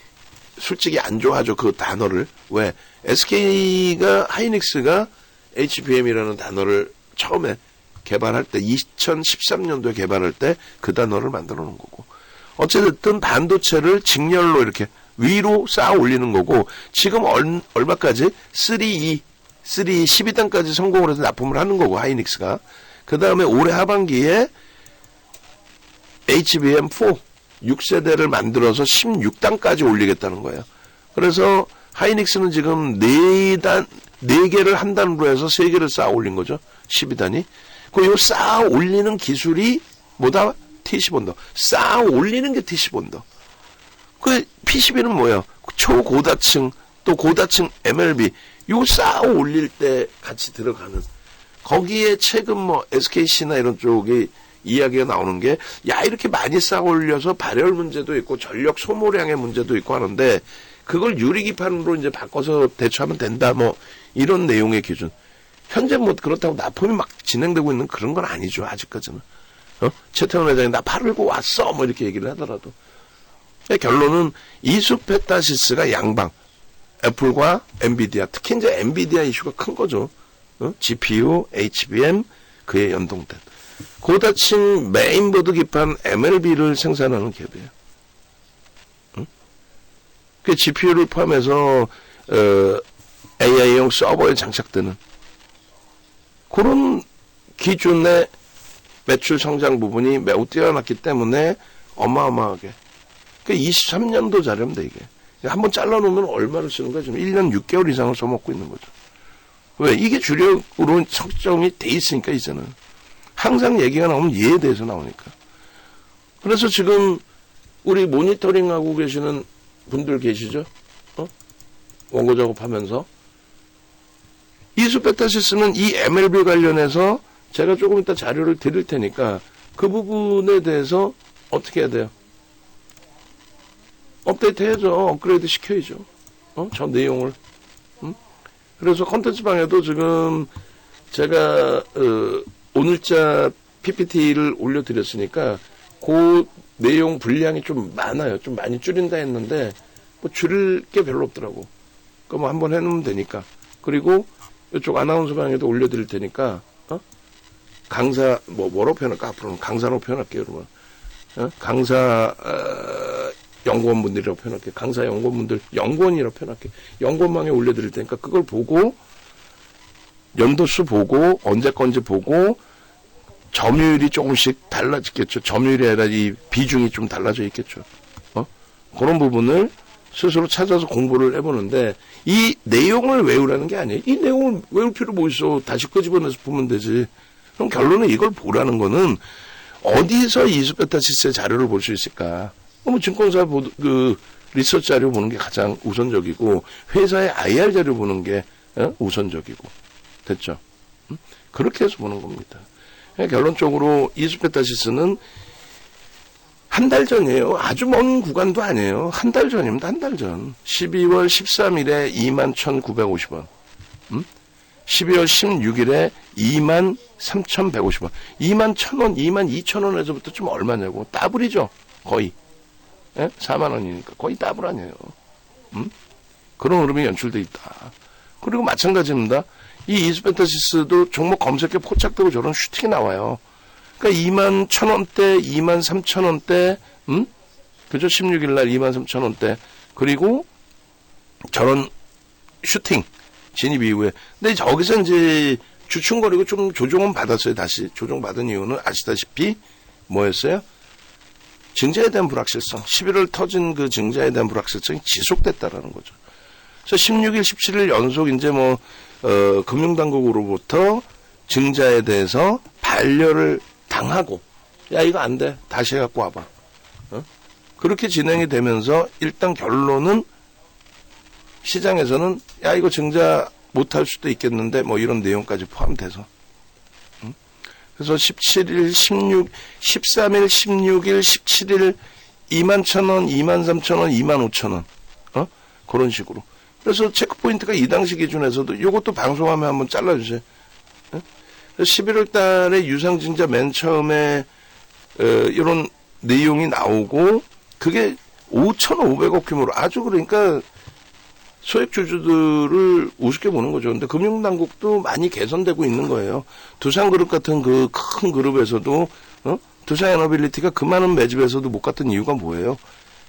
솔직히 안 좋아하죠. 그 단어를. 왜? SK가, 하이닉스가 HBM이라는 단어를 처음에 개발할 때 2013년도에 개발할 때 그 단어를 만들어 놓은 거고 어쨌든 반도체를 직렬로 이렇게 위로 쌓아 올리는 거고 지금 얼마까지 3E 12단까지 성공을 해서 납품을 하는 거고 하이닉스가 그 다음에 올해 하반기에 HBM4 6세대를 만들어서 16단까지 올리겠다는 거예요. 그래서 하이닉스는 지금 4개를 한 단으로 해서 3개를 쌓아 올린 거죠. 12단이. 그리고 쌓아 올리는 기술이 뭐다? TC본더. 쌓아 올리는 게 TC본더. 그 PCB는 뭐야? 초고다층, 또 고다층 MLB. 요 쌓아 올릴 때 같이 들어가는. 거기에 최근 뭐 SKC나 이런 쪽이 이야기가 나오는 게, 야, 이렇게 많이 쌓아 올려서 발열 문제도 있고 전력 소모량의 문제도 있고 하는데, 그걸 유리기판으로 이제 바꿔서 대처하면 된다, 뭐, 이런 내용의 기준. 현재 뭐 그렇다고 납품이 막 진행되고 있는 그런 건 아니죠, 아직까지는. 최태원 회장이 나 팔고 왔어, 뭐 이렇게 얘기를 하더라도. 결론은 이수페타시스가 양방, 애플과 엔비디아, 특히 이제 엔비디아 이슈가 큰 거죠. GPU, HBM, 그에 연동된. 고다층 메인보드 기판 MLB를 생산하는 기업이에요. 그 GPU를 포함해서 AI용 서버에 장착되는 그런 기준의 매출 성장 부분이 매우 뛰어났기 때문에 어마어마하게. 그 23년도 자료인데 이게. 한번 잘라놓으면 얼마를 쓰는 거야? 지금 1년 6개월 이상을 써먹고 있는 거죠. 왜? 이게 주력으로 설정이 돼 있으니까 이제는. 항상 얘기가 나오면 얘에 대해서 나오니까. 그래서 지금 우리 모니터링하고 계시는 분들 계시죠? 원고 작업하면서. 이수페타시스는 이 MLB 관련해서 제가 조금 이따 자료를 드릴 테니까 그 부분에 대해서 어떻게 해야 돼요? 업데이트 해야죠. 업그레이드 시켜야죠. 저 내용을. 그래서 컨텐츠 방에도 지금 제가 오늘자 PPT를 올려드렸으니까 그 내용 분량이 좀 많아요. 좀 많이 줄인다 했는데 뭐 줄일 게 별로 없더라고. 그거 뭐 한번 해놓으면 되니까. 그리고 이쪽 아나운서 방에도 올려드릴 테니까 강사 뭐로 표현할까? 앞으로는 강사로 표현할게요, 여러분. 강사 연구원분들이라고 표현할게요. 강사 연구원분들 연구원이라고 표현할게요. 연구원망에 올려드릴 테니까 그걸 보고 연도수 보고 언제 건지 보고 점유율이 조금씩 달라지겠죠. 점유율이 아니라 이 비중이 좀 달라져 있겠죠. 그런 부분을 스스로 찾아서 공부를 해보는데 이 내용을 외우라는 게 아니에요. 이 내용을 외울 필요 뭐 있어. 다시 끄집어내서 보면 되지. 그럼 결론은 이걸 보라는 거는 어디서 이수베타시스의 자료를 볼 수 있을까? 뭐 증권사 그 리서치 자료 보는 게 가장 우선적이고 회사의 IR 자료 보는 게 우선적이고 됐죠? 그렇게 해서 보는 겁니다. 결론적으로 이수베타시스는 한 달 전이에요. 아주 먼 구간도 아니에요. 한 달 전입니다. 한 달 전. 12월 13일에 21,950원. 12월 16일에 23,150원. 21,000원, 22,000원에서부터 좀 얼마냐고. 더블이죠. 거의. 4만 원이니까. 거의 더블 아니에요. 그런 흐름이 연출돼 있다. 그리고 마찬가지입니다. 이 이수베타시스도 종목 검색에 포착되고 저런 슈팅이 나와요. 그러니까 21,000원대, 23,000원대, 그죠? 16일 날 23,000원대. 그리고 저런 슈팅, 진입 이후에. 근데 저기서 이제 주춤거리고 좀 조정은 받았어요, 다시. 조정받은 이유는 아시다시피 뭐였어요? 증자에 대한 불확실성. 11월 터진 그 증자에 대한 불확실성이 지속됐다라는 거죠. 그래서 16일, 17일 연속 이제 금융당국으로부터 증자에 대해서 반려를 당하고, 야, 이거 안 돼. 다시 해갖고 와봐. 그렇게 진행이 되면서 일단 결론은 시장에서는 야, 이거 증자 못할 수도 있겠는데 뭐 이런 내용까지 포함돼서. 그래서 17일, 13일, 16일, 17일 21,000원, 23,000원, 25,000원. 그런 식으로. 그래서 체크포인트가 이 당시 기준에서도 이것도 방송하면 한번 잘라주세요. 11월 달에 유상증자 맨 처음에 이런 내용이 나오고 그게 5,500억 규모로 아주 그러니까 소액주주들을 우습게 보는 거죠. 근데 금융당국도 많이 개선되고 있는 거예요. 두산그룹 같은 그 큰 그룹에서도 두산에너빌리티가 그 많은 매집에서도 못 갔던 이유가 뭐예요?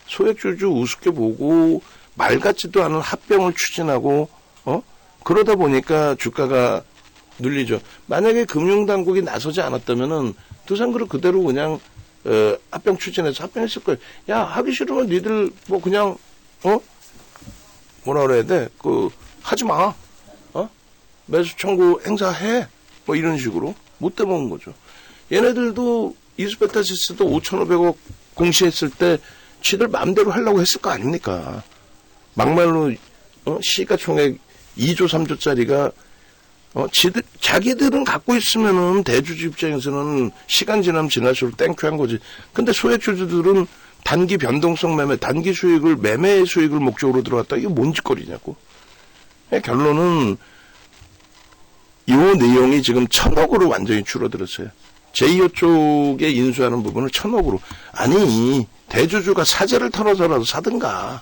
소액주주 우습게 보고 말 같지도 않은 합병을 추진하고 그러다 보니까 주가가 눌리죠. 만약에 금융당국이 나서지 않았다면은 두산그룹 그대로 그냥 합병 추진해서 합병했을 거예요. 야, 하기 싫으면 니들 뭐 그냥 뭐라 그래야 돼? 하지 마. 매수 청구 행사해. 뭐 이런 식으로 못 대먹은 거죠. 얘네들도 이수베타시스도 5,500억 공시했을 때 지들 마음대로 하려고 했을 거 아닙니까? 막말로 시가총액 2조 3조짜리가 자기들은 갖고 있으면은 대주주 입장에서는 시간 지나면 지날수록 땡큐한 거지. 근데 소액주주들은 단기 변동성 매매, 단기 수익을 매매 수익을 목적으로 들어갔다. 이게 뭔 짓거리냐고. 결론은 이 내용이 지금 1,000억으로 완전히 줄어들었어요. 제2호 쪽에 인수하는 부분을 1,000억으로. 아니, 대주주가 사재를 털어서라도 사든가.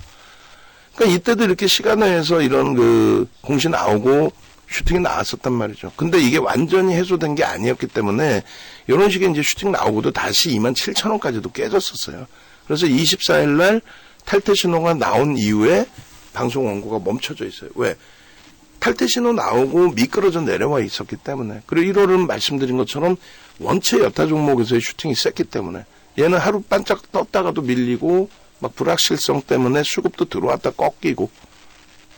그러니까 이때도 이렇게 시간에서 이런 공시 나오고 슈팅이 나왔었단 말이죠. 근데 이게 완전히 해소된 게 아니었기 때문에 이런 식의 이제 슈팅 나오고도 다시 27,000원까지도 깨졌었어요. 그래서 24일 날 탈퇴 신호가 나온 이후에 방송 원고가 멈춰져 있어요. 왜? 탈퇴 신호 나오고 미끄러져 내려와 있었기 때문에. 그리고 1월은 말씀드린 것처럼 원체 여타 종목에서의 슈팅이 셌기 때문에. 얘는 하루 반짝 떴다가도 밀리고 막 불확실성 때문에 수급도 들어왔다 꺾이고.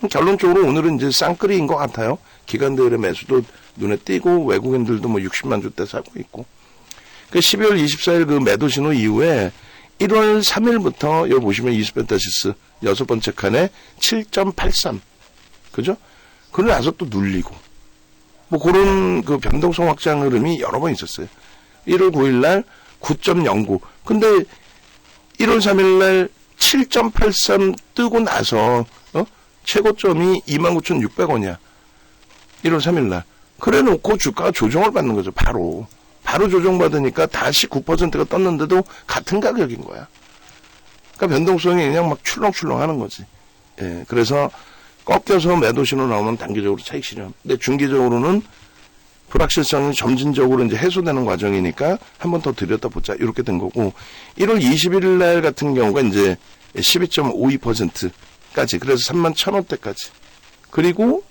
결론적으로 오늘은 이제 쌍끌이인 것 같아요. 기관들의 매수도 눈에 띄고 외국인들도 뭐 60만 주대 사고 있고. 그 12월 24일 그 매도 신호 이후에 1월 3일부터 여기 보시면 이수베타시스 6번째 칸에 7.83. 그죠? 그러고 나서 또 눌리고. 뭐 그런 그 변동성 확장 흐름이 여러 번 있었어요. 1월 9일 날 9.09. 근데 1월 3일 날 7.83 뜨고 나서 최고점이 29,600원이야. 1월 3일 날. 그래 놓고 주가가 조정을 받는 거죠. 바로 바로 조정받으니까 다시 9%가 떴는데도 같은 가격인 거야. 그러니까 변동성이 그냥 막 출렁출렁 하는 거지. 예, 그래서 꺾여서 매도 신호 나오면 단기적으로 차익 실현. 근데 중기적으로는 불확실성이 점진적으로 이제 해소되는 과정이니까 한 번 더 들여다보자. 이렇게 된 거고, 1월 21일 날 같은 경우가 이제 12.52%까지. 그래서 31,000원대까지. 그리고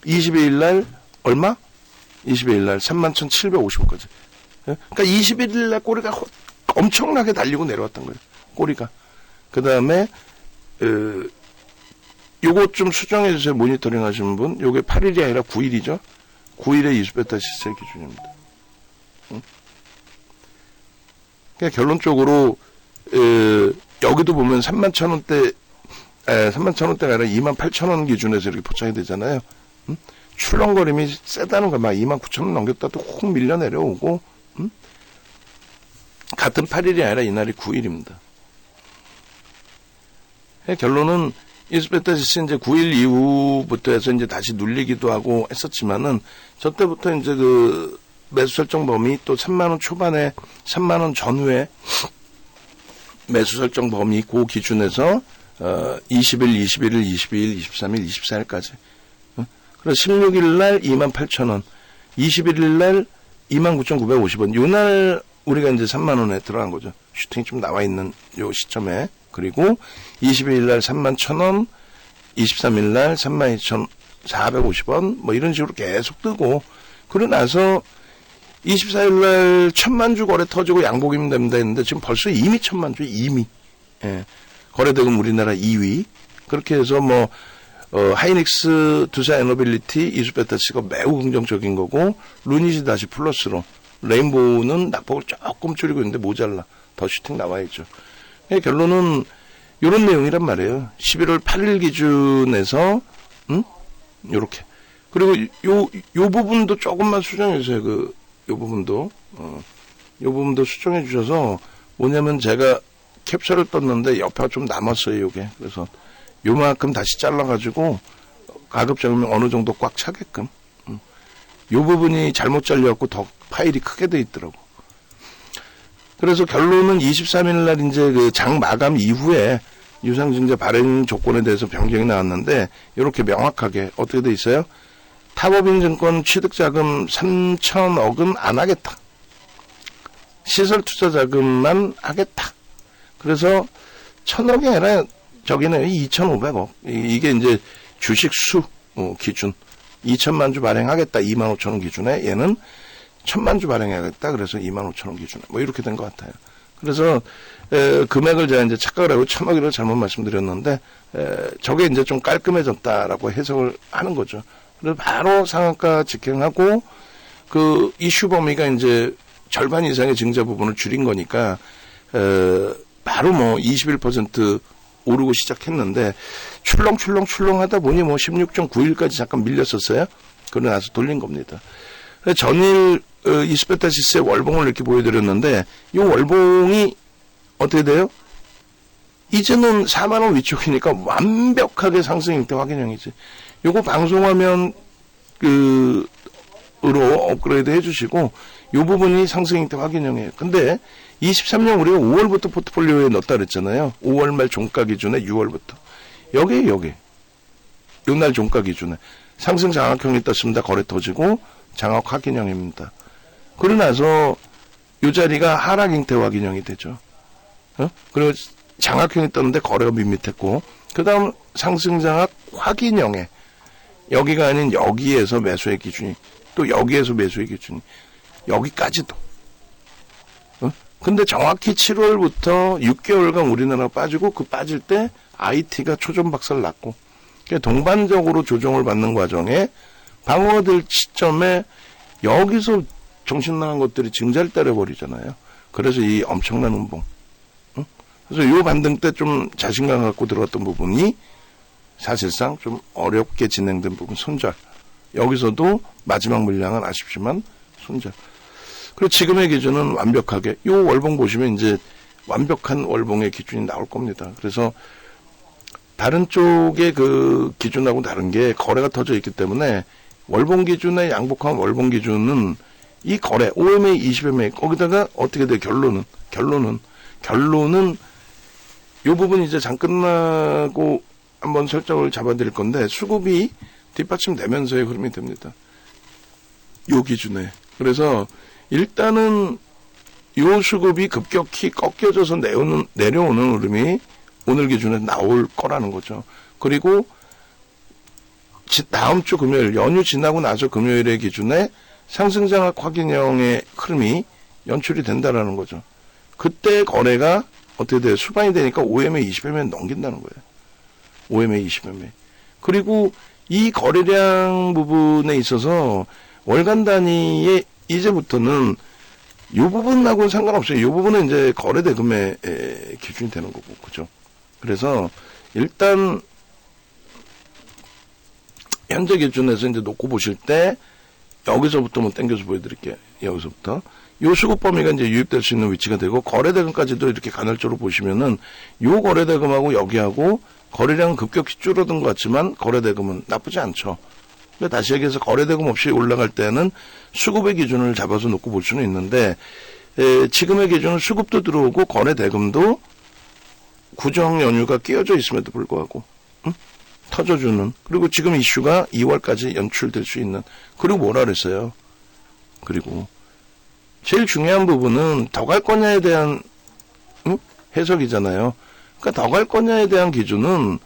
22일 날 얼마? 22일 날 31,750원까지. 그러니까 21일 날 꼬리가 엄청나게 달리고 내려왔던 거예요. 꼬리가. 그 다음에, 요것 좀 수정해 주세요. 모니터링 하시는 분. 요게 8일이 아니라 9일이죠. 9일의 이수베타 시세 기준입니다. 그러니까 결론적으로, 여기도 보면 31,000원대, 31,000원대가 아니라 28,000원 기준에서 이렇게 포착이 되잖아요. 출렁거림이 세다는 거, 막 29,000원 넘겼다도 훅 밀려 내려오고, 같은 8일이 아니라 이날이 9일입니다. 결론은 이수베타 지수 이제 9일 이후부터 해서 이제 다시 눌리기도 하고 했었지만은, 저 때부터 이제 그 매수 설정 범위 또 3만원 초반에 3만원 전후에 매수 설정 범위 그 기준에서 20일, 21일, 22일, 23일, 24일까지. 그래서 16일 날 28,000원, 21일 날 29,950원. 요 날 우리가 이제 3만원에 들어간 거죠. 슈팅이 좀 나와 있는 요 시점에. 그리고 22일 날 31,000원, 23일 날 32,450원, 뭐 이런 식으로 계속 뜨고, 그러고 나서 24일 날 1,000만 주 거래 터지고 양복이면 됩니다 했는데 지금 벌써 이미 1,000만 주, 이미. 예. 거래대금 우리나라 2위. 그렇게 해서 뭐, 하이닉스, 두사 에너빌리티, 이수베타치가 매우 긍정적인 거고, 루닛이 다시 플러스로, 레인보우는 낙폭을 조금 줄이고 있는데 모자라. 더 슈팅 나와야죠. 결론은 이런 내용이란 말이에요. 11월 8일 기준에서 요렇게. 그리고 요 부분도 조금만 수정해 주세요. 요 부분도 수정해 주셔서 뭐냐면 제가 캡처를 떴는데 옆에가 좀 남았어요, 요게. 그래서 요만큼 다시 잘라가지고 가급 적으면 어느 정도 꽉 차게끔. 요 부분이 잘못 잘려갖고 더 파일이 크게 돼 있더라고. 그래서 결론은 23일 날 이제 그 장 마감 이후에 유상증자 발행 조건에 대해서 변경이 나왔는데, 이렇게 명확하게 어떻게 돼 있어요? 타법인증권 취득자금 3,000억은 안 하겠다. 시설투자자금만 하겠다. 그래서 1,000억이 아니라 저기는 2,500억. 이게 이제 주식수 기준. 2천만 주 발행하겠다. 25,000원 기준에 얘는 1,000만 주 발행해야겠다. 그래서 25,000원 기준에. 뭐 이렇게 된 것 같아요. 그래서 금액을 제가 이제 착각을 하고 1,000억이라고 잘못 말씀드렸는데, 저게 이제 좀 깔끔해졌다라고 해석을 하는 거죠. 그래서 바로 상한가 직행하고 그 이슈 범위가 이제 절반 이상의 증자 부분을 줄인 거니까 바로 뭐 21% 오르고 시작했는데, 출렁출렁 하다 보니 뭐 16.91까지 잠깐 밀렸었어요. 그러고 나서 돌린 겁니다. 전일 이수베타 지수의 월봉을 이렇게 보여드렸는데, 이 월봉이 어떻게 돼요? 이제는 4만원 위쪽이니까 완벽하게 상승 형태 확인형이지. 요거 방송화면 으로 업그레이드 해주시고, 요 부분이 상승 형태 확인형이에요. 근데 23년 우리가 5월부터 포트폴리오에 넣었다 그랬잖아요. 5월 말 종가 기준에 6월부터. 여기. 요날 종가 기준에. 상승 장악형이 떴습니다. 거래 터지고 장악 확인형입니다. 그러고 나서 요 자리가 하락 형태 확인형이 되죠. 그리고 장악형이 떴는데 거래가 밋밋했고, 그 다음 상승 장악 확인형에 여기가 아닌 여기에서 매수의 기준이, 또 여기에서 매수의 기준이, 여기까지도. 근데 정확히 7월부터 6개월간 우리나라 빠지고, 그 빠질 때 IT가 초전박살 났고, 동반적으로 조정을 받는 과정에 방어가 될 시점에 여기서 정신 나간 것들이 증자를 때려버리잖아요. 그래서 이 엄청난 운봉. 그래서 요 반등 때 좀 자신감 갖고 들어갔던 부분이 사실상 좀 어렵게 진행된 부분, 손절. 여기서도 마지막 물량은 아쉽지만 손절. 그리고 지금의 기준은 완벽하게, 요 월봉 보시면 이제 완벽한 월봉의 기준이 나올 겁니다. 그래서 다른 쪽의 그 기준하고 다른 게 거래가 터져 있기 때문에 월봉 기준에 양복한 월봉 기준은 이 거래, OMA, 20MA, 거기다가 어떻게 돼, 결론은 요 부분 이제 장 끝나고 한번 설정을 잡아드릴 건데, 수급이 뒷받침되면서의 흐름이 됩니다. 요 기준에. 그래서 일단은 요 수급이 급격히 꺾여져서 내려오는 흐름이 오늘 기준에 나올 거라는 거죠. 그리고 다음 주 금요일, 연휴 지나고 나서 금요일의 기준에 상승장악 확인형의 흐름이 연출이 된다라는 거죠. 그때 거래가 어떻게 돼요? 수반이 되니까 OMA 20MA 넘긴다는 거예요. OMA 20MA. 그리고 이 거래량 부분에 있어서 월간 단위에 이제부터는 이 부분하고는 상관없어요. 이 부분은 이제 거래 대금의 기준이 되는 거고, 그죠? 그래서 일단 현재 기준에서 이제 놓고 보실 때 여기서부터 한번 당겨서 보여드릴게요. 여기서부터 요 수급 범위가 이제 유입될 수 있는 위치가 되고 거래 대금까지도 이렇게 간헐적으로 보시면은 요 거래 대금하고 여기하고 거래량은 급격히 줄어든 것 같지만 거래 대금은 나쁘지 않죠. 그러니까 다시 얘기해서 거래 대금 없이 올라갈 때는 수급의 기준을 잡아서 놓고 볼 수는 있는데 지금의 기준은 수급도 들어오고 거래 대금도 구정 연휴가 끼어져 있음에도 불구하고 터져주는, 그리고 지금 이슈가 2월까지 연출될 수 있는, 그리고 뭐라 그랬어요? 그리고 제일 중요한 부분은 더 갈 거냐에 대한 해석이잖아요. 그러니까 더 갈 거냐에 대한 기준은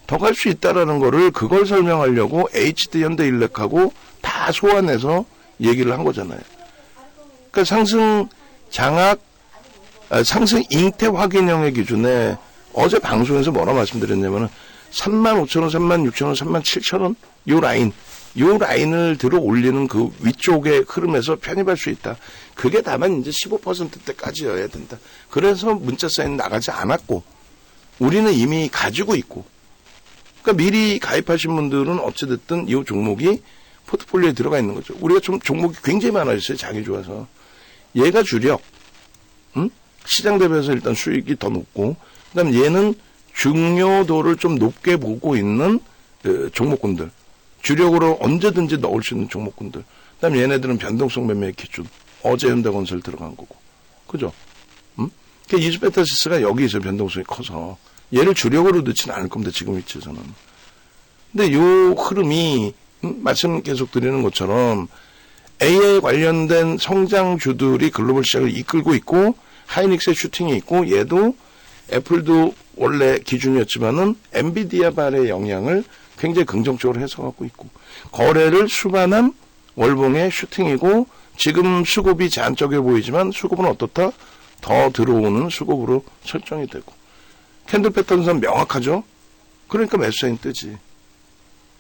더 갈 수 있다라는 거를 그걸 설명하려고 HD 현대일렉하고 다 소환해서 얘기를 한 거잖아요. 그러니까 상승 장악, 상승 잉태 확인형의 기준에 어제 방송에서 뭐라 말씀드렸냐면은 35,000원, 36,000원, 37,000원 요 라인을 들어 올리는 그 위쪽의 흐름에서 편입할 수 있다. 그게 다만 이제 15%대까지여야 된다. 그래서 문자 사인 나가지 않았고 우리는 이미 가지고 있고, 그러니까 미리 가입하신 분들은 어찌됐든 이 종목이 포트폴리오에 들어가 있는 거죠. 우리가 좀 종목이 굉장히 많아졌어요. 장이 좋아서. 얘가 주력, 시장 대비해서 일단 수익이 더 높고, 그 다음에 얘는 중요도를 좀 높게 보고 있는 종목군들, 주력으로 언제든지 넣을 수 있는 종목군들. 그 다음에 얘네들은 변동성 매매의 기준, 어제 현대건설 들어간 거고, 그죠? 그 이즈베타시스가 여기 있어요. 변동성이 커서 얘를 주력으로 넣지는 않을 겁니다. 지금 위치에서는. 근데 요 흐름이 말씀 계속 드리는 것처럼 AI 관련된 성장주들이 글로벌 시장을 이끌고 있고, 하이닉스의 슈팅이 있고, 얘도 애플도 원래 기준이었지만은 엔비디아 발의 영향을 굉장히 긍정적으로 해석하고 있고, 거래를 수반한 월봉의 슈팅이고, 지금 수급이 제한적이어 보이지만 수급은 어떻다? 더 들어오는 수급으로 설정이 되고, 캔들 패턴선 명확하죠? 그러니까 매수사인 뜨지.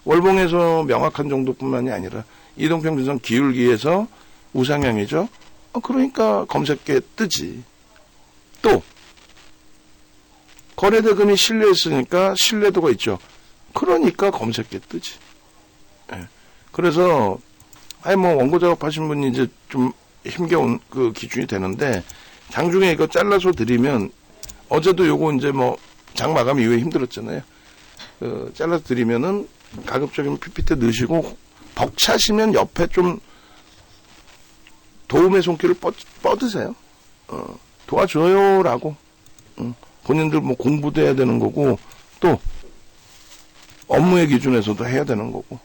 월봉에서 명확한 정도뿐만이 아니라 이동평균선 기울기에서 우상향이죠? 그러니까 검색계 뜨지. 또 거래대금이 신뢰했으니까 신뢰도가 있죠. 그러니까 검색계 뜨지. 예. 그래서 뭐 원고 작업하신 분이 이제 좀 힘겨운 그 기준이 되는데, 장중에 이거 잘라서 드리면, 어제도 요거 이제 뭐 장 마감 이후에 힘들었잖아요. 잘라서 드리면은 가급적이면 PPT 넣으시고 벅차시면 옆에 좀 도움의 손길을 뻗으세요. 도와줘요라고. 본인들 뭐 공부도 해야 되는 거고, 또 업무의 기준에서도 해야 되는 거고.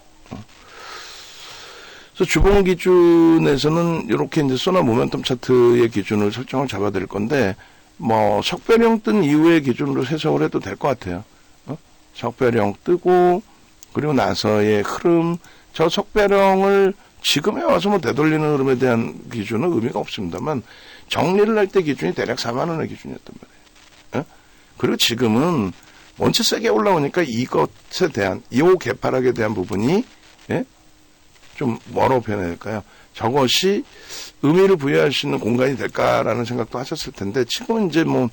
그래서 주봉 기준에서는 이렇게 이제 소나 모멘텀 차트의 기준을 설정을 잡아드릴 건데, 뭐 석배령 뜬 이후의 기준으로 해석을 해도 될 것 같아요. 석배령 뜨고 그리고 나서의 흐름, 저 석배령을 지금에 와서 뭐 되돌리는 흐름에 대한 기준은 의미가 없습니다만, 정리를 할 때 기준이 대략 4만 원의 기준이었단 말이에요. 그리고 지금은 원체 세게 올라오니까 이것에 대한, 이 개파락에 대한 부분이 좀 뭐라고 표현해야 될까요? 저것이 의미를 부여할 수 있는 공간이 될까라는 생각도 하셨을 텐데, 지금은 이제 뭐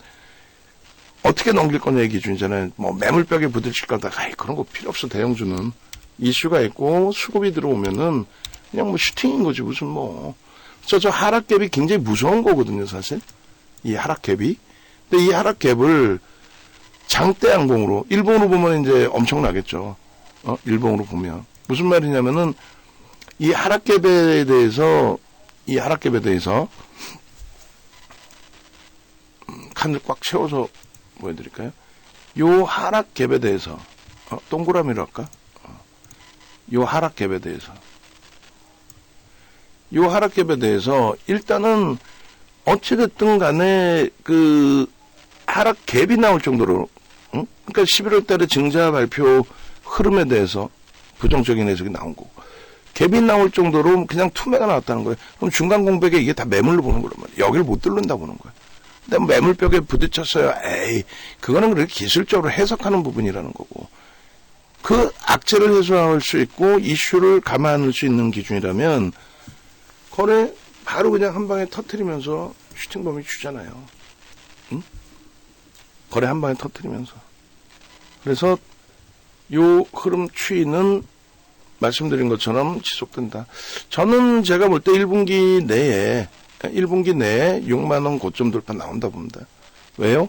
어떻게 넘길 거냐의 기준이잖아요. 뭐 매물벽에 부딪힐 거다. 그런 거 필요 없어. 대형주는 이슈가 있고 수급이 들어오면은 그냥 뭐 슈팅인 거지 무슨 뭐. 저 하락갭이 굉장히 무서운 거거든요, 사실. 이 하락갭이. 근데 이 하락갭을 장대 양봉으로, 일봉으로 보면 이제 엄청나겠죠. 일봉으로 보면. 무슨 말이냐면은 이 하락갭에 대해서 이 하락갭에 대해서 칸을 꽉 채워서 보여드릴까요? 요 하락갭에 대해서 동그라미로 할까? 요 하락갭에 대해서 일단은 어찌됐든 간에 그 하락갭이 나올 정도로 그러니까 11월 달에 증자 발표 흐름에 대해서 부정적인 해석이 나온 거고 갭이 나올 정도로 그냥 투매가 나왔다는 거예요. 그럼 중간 공백에 이게 다 매물로 보는 거란 말이에요. 여기를 못 뚫는다 보는 거예요. 근데 매물벽에 부딪혔어요. 에이, 그거는 그렇게 기술적으로 해석하는 부분이라는 거고. 그 악재를 해소할 수 있고 이슈를 감안할 수 있는 기준이라면 거래 바로 그냥 한 방에 터트리면서 슈팅 범위 주잖아요. 응? 거래 한 방에 터트리면서. 그래서 요 흐름 추이는 말씀드린 것처럼 지속된다. 저는 제가 볼 때 1분기 내에 6만원 고점 돌파 나온다 봅니다. 왜요?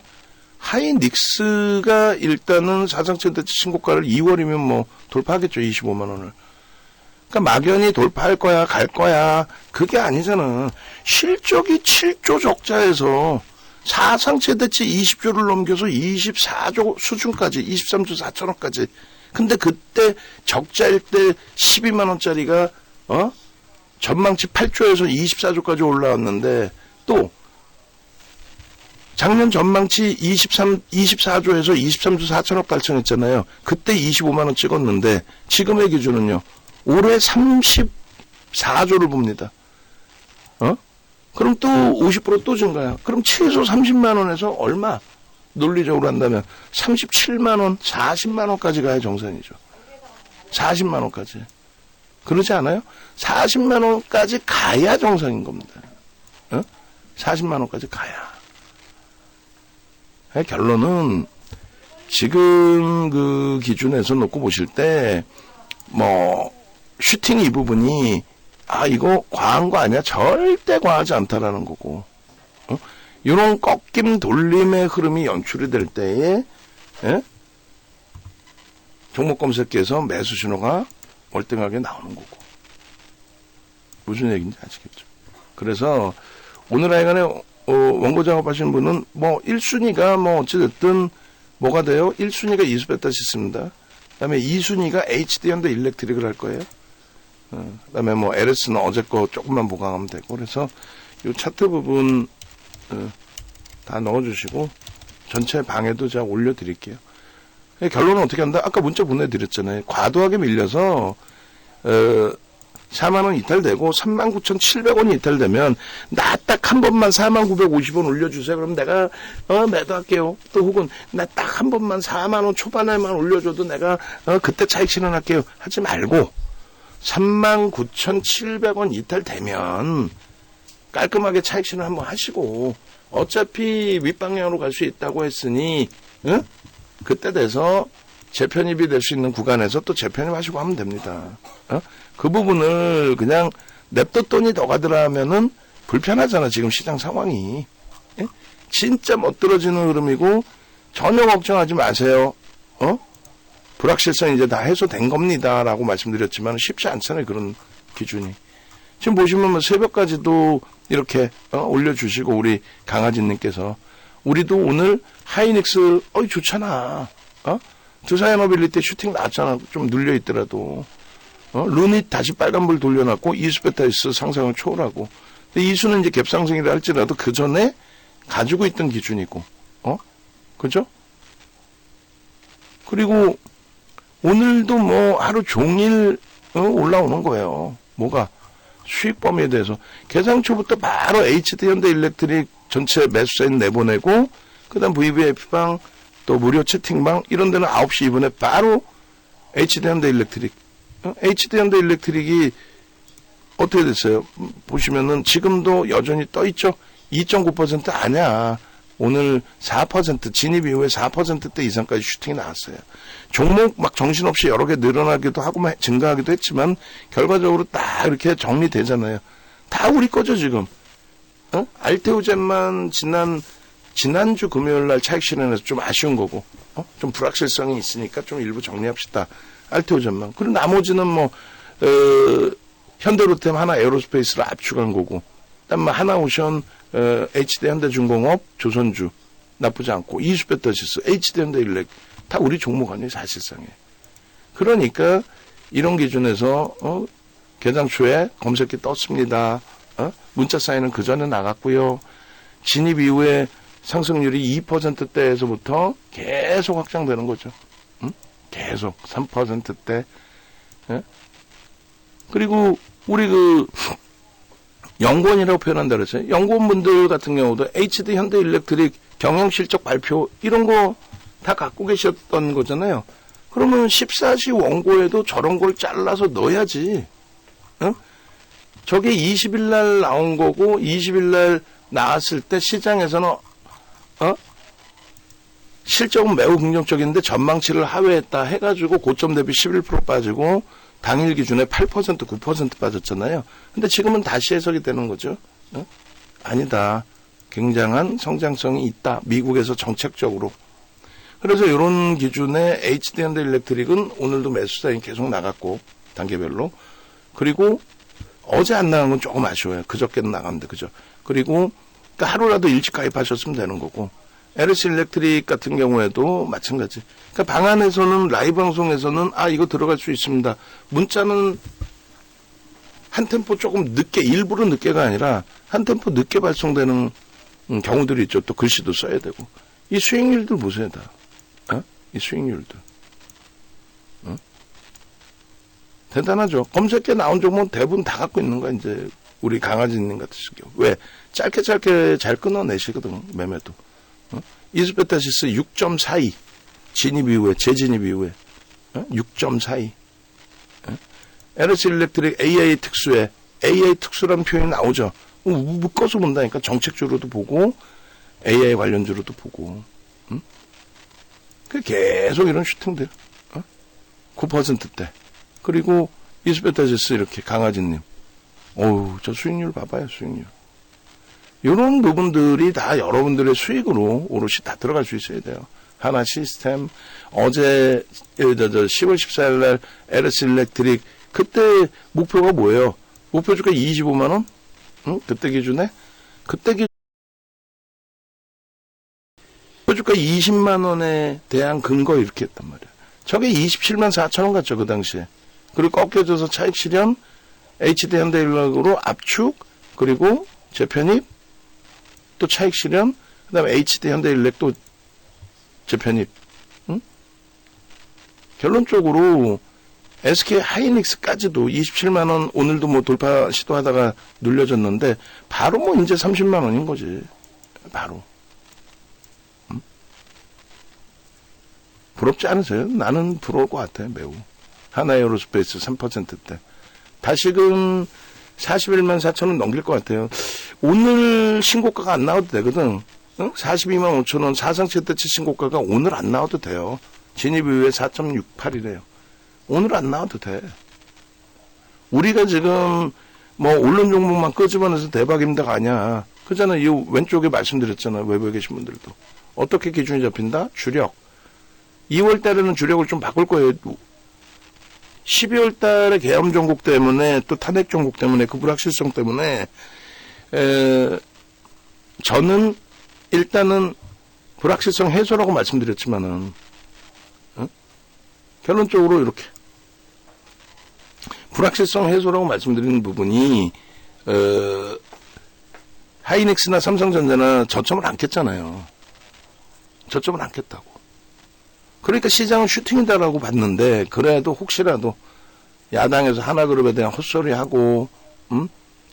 하이닉스가 일단은 사상 최대치 신고가를 2월이면 뭐 돌파하겠죠. 25만원을. 그러니까 막연히 돌파할 거야, 갈 거야. 그게 아니잖아. 실적이 7조 적자에서 사상 최대치 20조를 넘겨서 24조 수준까지, 23조 4천억까지. 근데 그때 적자일 때 12만원짜리가, 전망치 8조에서 24조까지 올라왔는데, 또, 작년 전망치 24조에서 23조 4천억 달성했잖아요. 그때 25만원 찍었는데, 지금의 기준은요, 올해 34조를 봅니다. 그럼 또 50% 증가야. 그럼 최소 30만원에서 얼마? 논리적으로 한다면 37만원, 40만원까지 가야 정상이죠. 40만원까지. 그러지 않아요? 40만원까지 가야 정상인 겁니다. 40만원까지 가야. 결론은 지금 그 기준에서 놓고 보실 때 뭐 슈팅 이 부분이 이거 과한 거 아니야? 절대 과하지 않다라는 거고. 이런 꺾임 돌림의 흐름이 연출이 될 때에 종목 검색기에서 매수 신호가 월등하게 나오는 거고. 무슨 얘기인지 아시겠죠? 그래서 오늘 하여간에 원고 작업하시는 분은 뭐 1순위가 뭐 어찌됐든 뭐가 돼요? 1순위가 이수베타시스입니다. 그 다음에 2순위가 HD현대 일렉트릭을 할 거예요. 그 다음에 뭐 LS는 어제 거 조금만 보강하면 되고. 그래서 이 차트 부분 다 넣어주시고 전체 방에도 제가 올려드릴게요. 결론은 어떻게 한다? 아까 문자 보내드렸잖아요. 과도하게 밀려서 4만원 이탈되고 39,700원이 이탈되면 나 딱 한 번만 4950원 올려주세요. 그럼 내가 매도할게요. 또 혹은 나 딱 한 번만 4만원 초반에만 올려줘도 내가 그때 차익 실현할게요. 하지 말고 39,700원 이탈되면 깔끔하게 차익 실현 한번 하시고 어차피 윗방향으로 갈 수 있다고 했으니 그때 돼서 재편입이 될 수 있는 구간에서 또 재편입하시고 하면 됩니다. 그 부분을 그냥 냅뒀더니 더 가더라 하면은 불편하잖아. 지금 시장 상황이. 진짜 멋들어지는 흐름이고 전혀 걱정하지 마세요. 불확실성 이제 다 해소된 겁니다. 라고 말씀드렸지만 쉽지 않잖아요. 그런 기준이. 지금 보시면 뭐 새벽까지도 이렇게 올려주시고 우리 강아지님께서 우리도 오늘 하이닉스 좋잖아. 두사이너빌리티 슈팅 나왔잖아. 좀 눌려있더라도. 루닛 다시 빨간불 돌려놨고 이수베타이스 상승을 초월하고. 근데 이수는 이제 갭상승이라 할지라도 그 전에 가지고 있던 기준이고. 그죠? 그리고 오늘도 뭐 하루 종일 올라오는 거예요. 뭐가? 수익 범위에 대해서. 개장 초부터 바로 HD현대 일렉트릭 전체 매수사인 내보내고 그 다음 VVIP방 또 무료 채팅방 이런 데는 9시 2분에 바로 HD현대 일렉트릭. HD현대 일렉트릭이 어떻게 됐어요? 보시면은 지금도 여전히 떠있죠? 2.9% 아니야. 오늘 4% 진입 이후에 4%대 이상까지 슈팅이 나왔어요. 종목 막 정신없이 여러 개 늘어나기도 하고 증가하기도 했지만 결과적으로 딱 이렇게 정리되잖아요. 다 우리 거죠 지금. 알테오젠만 지난주 금요일날 차익 실현해서 좀 아쉬운 거고 좀 불확실성이 있으니까 좀 일부 정리합시다. 알테오젠만. 그리고 나머지는 뭐 현대로템 하나 에어로스페이스를 압축한 거고, 그다음에 하나오션, HD 현대중공업, 조선주 나쁘지 않고, 이수배터시스, HD 현대일렉 다 우리 종목 아니에요 사실상에. 그러니까 이런 기준에서 개장 초에 검색기 떴습니다. 문자 사인은 그 전에 나갔고요. 진입 이후에 상승률이 2%대에서부터 계속 확장되는 거죠. 계속 3%대. 그리고 우리 연구원이라고 표현한다 그랬어요. 연구원분들 같은 경우도 HD 현대일렉트릭 경영실적 발표 이런 거 다 갖고 계셨던 거잖아요. 그러면 14시 원고에도 저런 걸 잘라서 넣어야지. 저게 20일 날 나온 거고 20일 날 나왔을 때 시장에서는 실적은 매우 긍정적인데 전망치를 하회했다 해가지고 고점 대비 11% 빠지고 당일 기준에 8% 9% 빠졌잖아요. 근데 지금은 다시 해석이 되는 거죠. 아니다. 굉장한 성장성이 있다. 미국에서 정책적으로. 그래서 이런 기준의 HD 현대일렉트릭은 오늘도 매수 사인 계속 나갔고 단계별로. 그리고 어제 안 나간 건 조금 아쉬워요. 그저께는 나갔는데 그죠. 그리고 그러니까 하루라도 일찍 가입하셨으면 되는 거고. LS 일렉트릭 같은 경우에도 마찬가지. 그러니까 방안에서는 라이브 방송에서는 이거 들어갈 수 있습니다. 문자는 한 템포 조금 늦게 일부러 늦게가 아니라 한 템포 늦게 발송되는 경우들이 있죠. 또 글씨도 써야 되고. 이 수익률들 보세요 다. 이 수익률들. 대단하죠. 검색에 나온 종목은 대부분 다 갖고 있는 거야 이제 우리 강아지님 같은 경우. 왜? 짧게 잘 끊어내시거든 매매도. 이수베타시스 6.42 진입 이후에 재진입 이후에 6.42 LS 일렉트릭 AI 특수에 AI 특수라는 표현이 나오죠. 묶어서 본다니까. 정책주로도 보고 AI 관련주로도 보고. 계속 이런 슈팅들 9%대. 그리고 이수베타시스 이렇게 강아지님 저 수익률 봐봐요. 수익률. 이런 부분들이 다 여러분들의 수익으로 오롯이 다 들어갈 수 있어야 돼요. 하나 시스템, 어제 10월 14일 날 LS 일렉트릭 그때 목표가 뭐예요? 목표 주가 25만 원? 그때 기준에? 그때 주가 20만 원에 대한 근거 이렇게 했단 말이에요. 저게 27만 4천 원 같죠 그 당시에. 그리고 꺾여져서 차익 실현, HD 현대일렉으로 압축, 그리고 재편입, 또 차익 실현, 그 다음에 HD 현대일렉 또 재편입. 결론적으로 SK 하이닉스까지도 27만 원 오늘도 뭐 돌파 시도하다가 눌려졌는데 바로 뭐 이제 30만 원인 거지. 바로. 부럽지 않으세요? 나는 부러울 것 같아 매우. 하나에어로스페이스 3%대. 다시금 41만 4천 원 넘길 것 같아요. 오늘 신고가가 안 나와도 되거든. 42만 5천 원 사상 최대치 신고가가 오늘 안 나와도 돼요. 진입 이후에 4.68이래요. 오늘 안 나와도 돼. 우리가 지금 뭐 언론 종목만 끄집어내서 대박입니다가 아니야. 그잖아. 이 왼쪽에 말씀드렸잖아. 외부에 계신 분들도. 어떻게 기준이 잡힌다? 주력. 2월 달에는 주력을 좀 바꿀 거예요. 12월 달에 계엄 종국 때문에 또 탄핵 종국 때문에 그 불확실성 때문에 저는 일단은 불확실성 해소라고 말씀드렸지만은 결론적으로 이렇게 불확실성 해소라고 말씀드리는 부분이 하이닉스나 삼성전자나 저점을 안 깼잖아요. 저점을 안 깼다고. 그러니까 시장은 슈팅이다라고 봤는데 그래도 혹시라도 야당에서 하나그룹에 대한 헛소리하고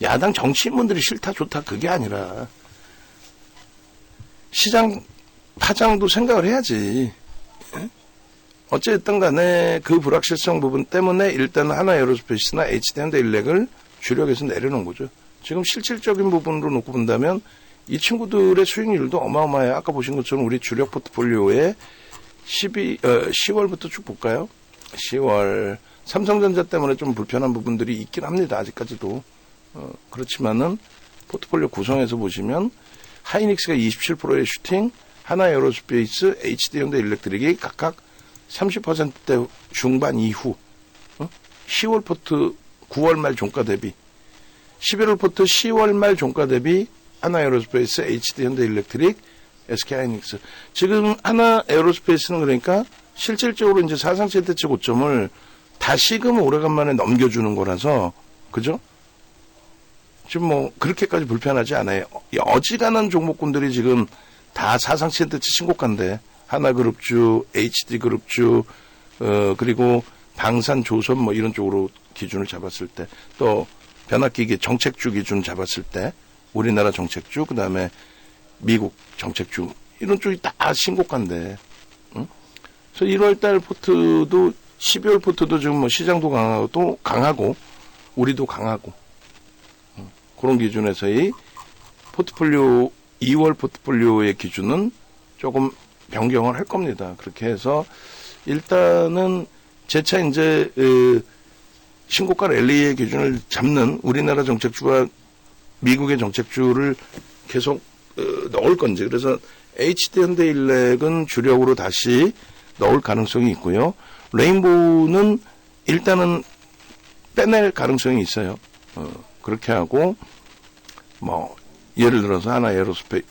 야당 정치인분들이 싫다 좋다 그게 아니라 시장 파장도 생각을 해야지. 어쨌든 간에 그 불확실성 부분 때문에 일단 하나에어로스페이스나 HD현대일렉을 주력에서 내려놓은 거죠. 지금 실질적인 부분으로 놓고 본다면 이 친구들의 수익률도 어마어마해요. 아까 보신 것처럼 우리 주력 포트폴리오에 10월부터 쭉 볼까요? 10월 삼성전자 때문에 좀 불편한 부분들이 있긴 합니다. 아직까지도. 그렇지만은 포트폴리오 구성에서 보시면 하이닉스가 27%의 슈팅, 하나에어로스페이스, HD현대일렉트릭이 각각 30%대 중반 이후 10월 포트 9월 말 종가 대비, 11월부터 10월 말 종가 대비 하나 에어로스페이스, HD 현대일렉트릭, SK하이닉스. 지금 하나 에어로스페이스는 그러니까 실질적으로 이제 사상 최대치 고점을 다시금 오래간만에 넘겨주는 거라서, 그죠? 지금 뭐 그렇게까지 불편하지 않아요. 어지간한 종목군들이 지금 다 사상 최대치 신고가인데, 하나그룹주, HD그룹주, 그리고 방산조선 뭐 이런 쪽으로 기준을 잡았을 때, 또 변압기기 정책주 기준 잡았을 때, 우리나라 정책주, 그 다음에 미국 정책주, 이런 쪽이 다 신고가인데, 응? 그래서 1월달 포트도, 12월 포트도 지금 뭐 시장도 강하고, 우리도 강하고, 그런 기준에서의 포트폴리오, 2월 포트폴리오의 기준은 조금 변경을 할 겁니다. 그렇게 해서, 일단은 재차 이제, 신고가 랠리의 기준을 잡는 우리나라 정책주와 미국의 정책주를 계속 넣을 건지, 그래서 HD 현대일렉은 주력으로 다시 넣을 가능성이 있고요. 레인보우는 일단은 빼낼 가능성이 있어요. 그렇게 하고 뭐 예를 들어서 하나 에어로스페이스,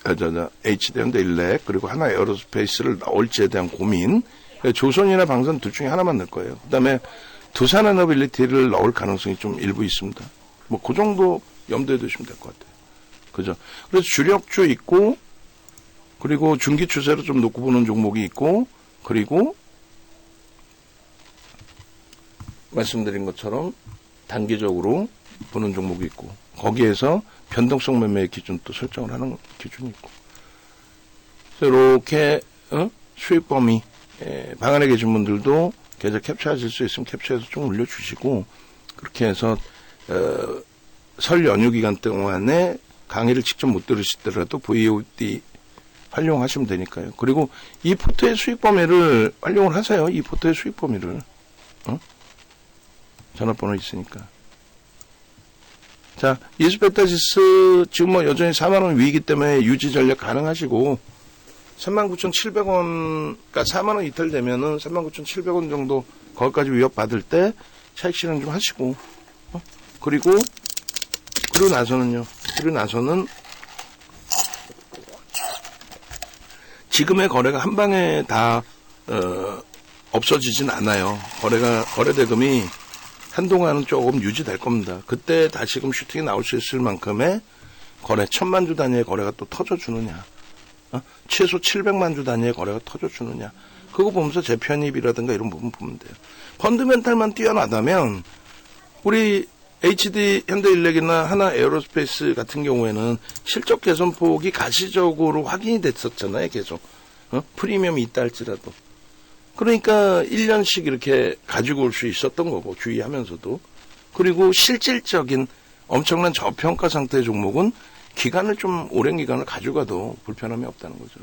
HD 현대일렉 그리고 하나 에어로스페이스를 넣을지에 대한 고민. 조선이나 방산 둘 중에 하나만 넣을 거예요. 그다음에 두산에너빌리티를 넣을 가능성이 좀 일부 있습니다. 뭐 그 정도 염두에 두시면 될 것 같아요. 그죠? 그래서 주력주 있고, 그리고 중기 추세로 좀 놓고 보는 종목이 있고, 그리고 말씀드린 것처럼 단기적으로 보는 종목이 있고, 거기에서 변동성 매매의 기준 또 설정을 하는 기준이 있고. 그래서 이렇게 수익 범위, 방 안에 계신 분들도 계좌 캡처하실 수 있으면 캡처해서 좀 올려주시고, 그렇게 해서 설 연휴 기간 동안에 강의를 직접 못 들으시더라도 VOD 활용하시면 되니까요. 그리고 이 포트의 수익 범위를 활용을 하세요. 이 포트의 수익 범위를. 전화번호 있으니까. 자, 이스페타시스 지금 뭐 여전히 4만원 위이기 때문에 유지 전략 가능하시고, 39,700원, 그러니까 4만원 이탈 되면은 39,700원 정도 거기까지 위협받을 때 차익 실현 좀 하시고, 그리고 나서는 지금의 거래가 한 방에 다 없어지진 않아요. 거래 대금이 한동안은 조금 유지될 겁니다. 그때 다시금 슈팅이 나올 수 있을 만큼의 거래, 1000만 주 단위의 거래가 또 터져주느냐, 최소 700만 주 단위의 거래가 터져주느냐, 그거 보면서 재편입이라든가 이런 부분 보면 돼요. 펀드멘탈만 뛰어나다면 우리 HD 현대일렉이나 하나 에어로스페이스 같은 경우에는 실적 개선폭이 가시적으로 확인이 됐었잖아요. 계속 프리미엄이 있다 할지라도. 그러니까 1년씩 이렇게 가지고 올 수 있었던 거고, 주의하면서도. 그리고 실질적인 엄청난 저평가 상태의 종목은 기간을 좀 오랜 기간을 가져가도 불편함이 없다는 거죠.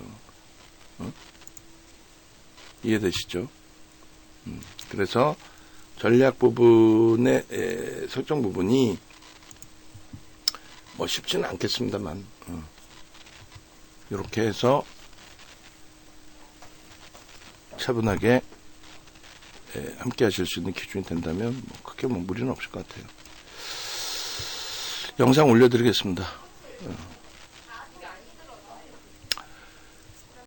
이해되시죠? 그래서 전략 부분의 설정 부분이 뭐 쉽지는 않겠습니다만, 이렇게 해서 차분하게 함께 하실 수 있는 기준이 된다면 뭐 크게 뭐 무리는 없을 것 같아요. 영상 올려드리겠습니다.